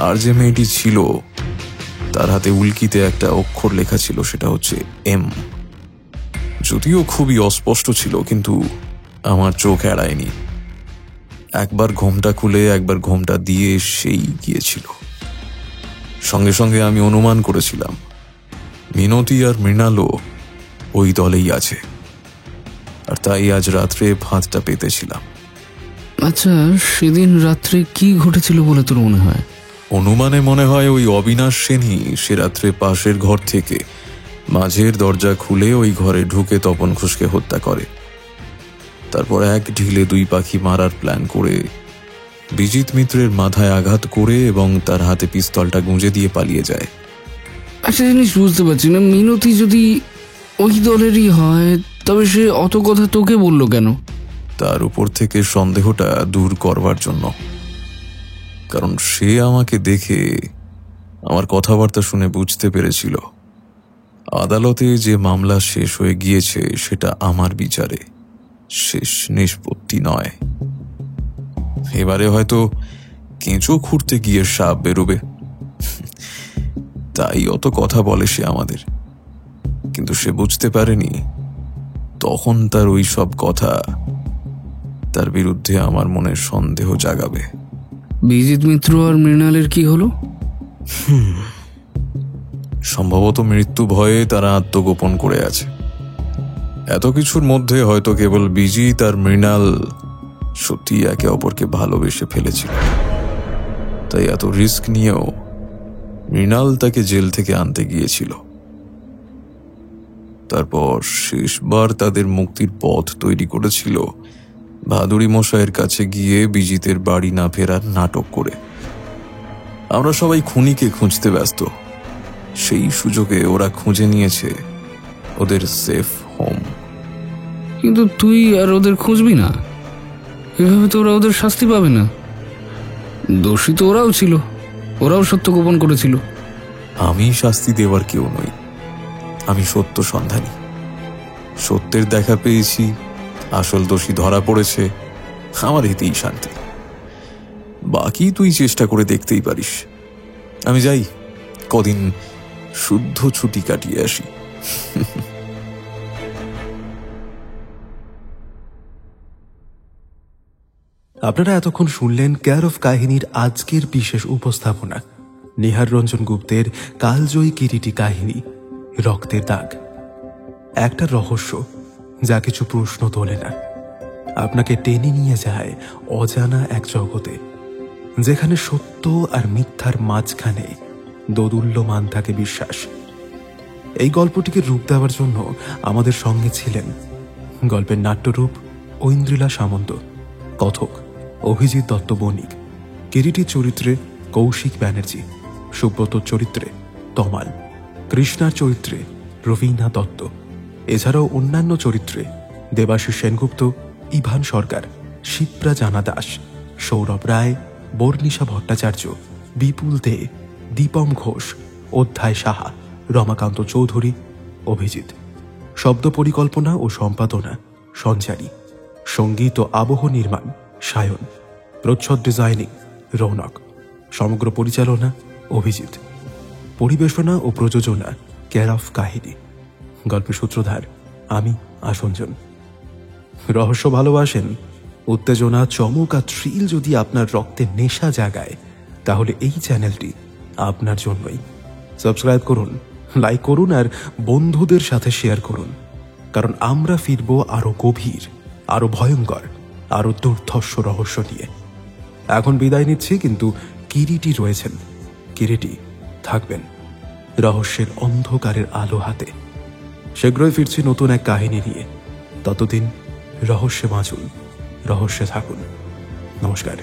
আর যে মেয়েটি ছিল তার হাতে উল্কিতে একটা অক্ষর লেখা ছিল, সেটা হচ্ছে এম। যদিও খুবই অস্পষ্ট ছিল, কিন্তু আমার চোখ এড়ায়নি। একবার ঘোমটা খুলে একবার ঘোমটা দিয়ে সেই গিয়েছিল। সঙ্গে সঙ্গে আমি অনুমান করেছিলাম মিনতি আর মৃণালও ওই দলেই আছে, আর তাই আজ রাত্রে ফাঁদটা পেতেছিলাম। আচ্ছা, সেদিন রাত্রে কি ঘটেছিল বলে তোর মনে হয়? অনুমানে মনে হয় ওই অবিনাশ সেনই সে রাত্রে পাশের ঘর থেকে মাঝের দরজা খুলে ওই ঘরে ঢুকে তপন ঘোষকে হত্যা করে। তারপর এক ঢিলে দুই পাখি মারার প্ল্যান করে বিজিত মিত্রের মাথায় আঘাত করে এবং তার হাতে পিস্তলটা গুঁজে দিয়ে পালিয়ে যায়। আচ্ছা, জিনিস বুঝতে পারছি না, মিনতি যদি ওই দলেরই হয় তবে সে অত কথা তোকে বলল কেন? তার উপর থেকে সন্দেহটা দূর করবার জন্য। কারণ সে আমাকে দেখে, আমার কথাবার্তা শুনে বুঝতে পেরেছিল আদালতে যে মামলা শেষ হয়ে গিয়েছে সেটা আমার বিচারে শেষ নিষ্পত্তি নয়। এবারে হয়তো কেঁচো খুঁড়তে গিয়ে সাপ বেরোবে, তাই অত কথা বলে সে আমাদের। কিন্তু সে বুঝতে পারেনি তখন তার ওই সব কথা তার বিরুদ্ধে আমার মনে সন্দেহ জাগাবে। বিজিত মিত্র আর মৃণালের কি হলো? সম্ভবত মৃত্যু ভয়ে তারা আত্মগোপন করে আছে। এত কিছুর মধ্যে হয়তো কেবল বিজি তার মৃণাল সত্যি একে অপরকে ভালোবেসে ফেলেছিল, তাই এত রিস্ক নিয়েও মৃণাল তাকে জেল থেকে আনতে গিয়েছিল। তারপর শেষবার তাদের মুক্তির পথ তৈরি করেছিল ভাদুড়ি মশাইয়ের কাছে গিয়ে বিজিতের বাড়ি না ফেরার নাটক করে। আমরা সবাই খুনিকে খুঁজতে ব্যস্ত, সেই সুযোগে ওরা খুঁজে নিয়েছে ওদের সেফ হোম। কিন্তু তুই আর ওদের খুঁজবি না, এভাবে তো ওরা ওদের শাস্তি পাবে না। দোষী তো ওরাও ছিল, ওরাও সত্য গোপন করেছিল। আমি শাস্তি দেওয়ার কেউ নই, আমি সত্য সন্ধানী। সত্যের দেখা পেয়েছি, আসল দোষী ধরা পড়েছে, আমার এতেই শান্তি। বাকি তুই চেষ্টা করে দেখতেই পারিস। আমি যাই, কদিন শুদ্ধ ছুটি কাটিয়ে আসি। আপনারা এতক্ষণ শুনলেন কেয়ার অফ কাহিনীর আজকের বিশেষ উপস্থাপনা, নিহার রঞ্জন গুপ্তের কালজয়ী কিরিটি কাহিনী রক্তের দাগ। একটা রহস্য যা কিছু প্রশ্ন তোলে না, আপনাকে টেনে নিয়ে যায় অজানা এক জগতে, যেখানে সত্য আর মিথ্যার মাঝখানে দোদুল্যমান থাকে বিশ্বাস। এই গল্পটিকে রূপ দেওয়ার জন্য আমাদের সঙ্গে ছিলেন গল্পের নাট্যরূপ ঐন্দ্রিলা সামন্ত, কথক অভিজিৎ দত্ত বণিক, কিরিটির চরিত্রে কৌশিক ব্যানার্জি, সুব্রত চরিত্রে তমাল, কৃষ্ণার চরিত্রে রবীনা দত্ত, এছাড়াও অন্যান্য চরিত্রে দেবাশিস সেনগুপ্ত, ইভান সরকার, শিপ্রা জানা দাস, সৌরভ রায়, বর্ণিশা ভট্টাচার্য, বিপুল দে, দীপম ঘোষ, অধ্যায় সাহা, রমাকান্ত চৌধুরী, অভিজিৎ। শব্দ পরিকল্পনা ও সম্পাদনা সঞ্চারী, সঙ্গীত ও আবহ নির্মাণ সায়ন, প্রচ্ছদ ডিজাইনিং রৌনক, সমগ্র পরিচালনা অভিজিৎ, পরিবেশনা ও প্রযোজনা কেয়ার অফ কাহিনী। গল্পের সূত্রধার আমি আসঞ্জন। রহস্য ভালোবাসেন, উত্তেজনা, চমক আর থ্রিল যদি আপনার রক্তে নেশা জাগায়, তাহলে এই চ্যানেলটি আপনার জন্যই। সাবস্ক্রাইব করুন, লাইক করুন আর বন্ধুদের সাথে শেয়ার করুন, কারণ আমরা ফিরব আরো গভীর, আরো ভয়ঙ্কর, আরো দুর্ধর্ষ রহস্য নিয়ে। এখন বিদায় নিচ্ছি, কিন্তু কিরিটি রয়েছেন, কিরিটি থাকবেন রহস্যের অন্ধকারের আলো হাতে। শীঘ্রই ফিরছি নতুন এক কাহিনী নিয়ে। ততদিন রহস্যে বাঁচুন, রহস্যে থাকুন। নমস্কার।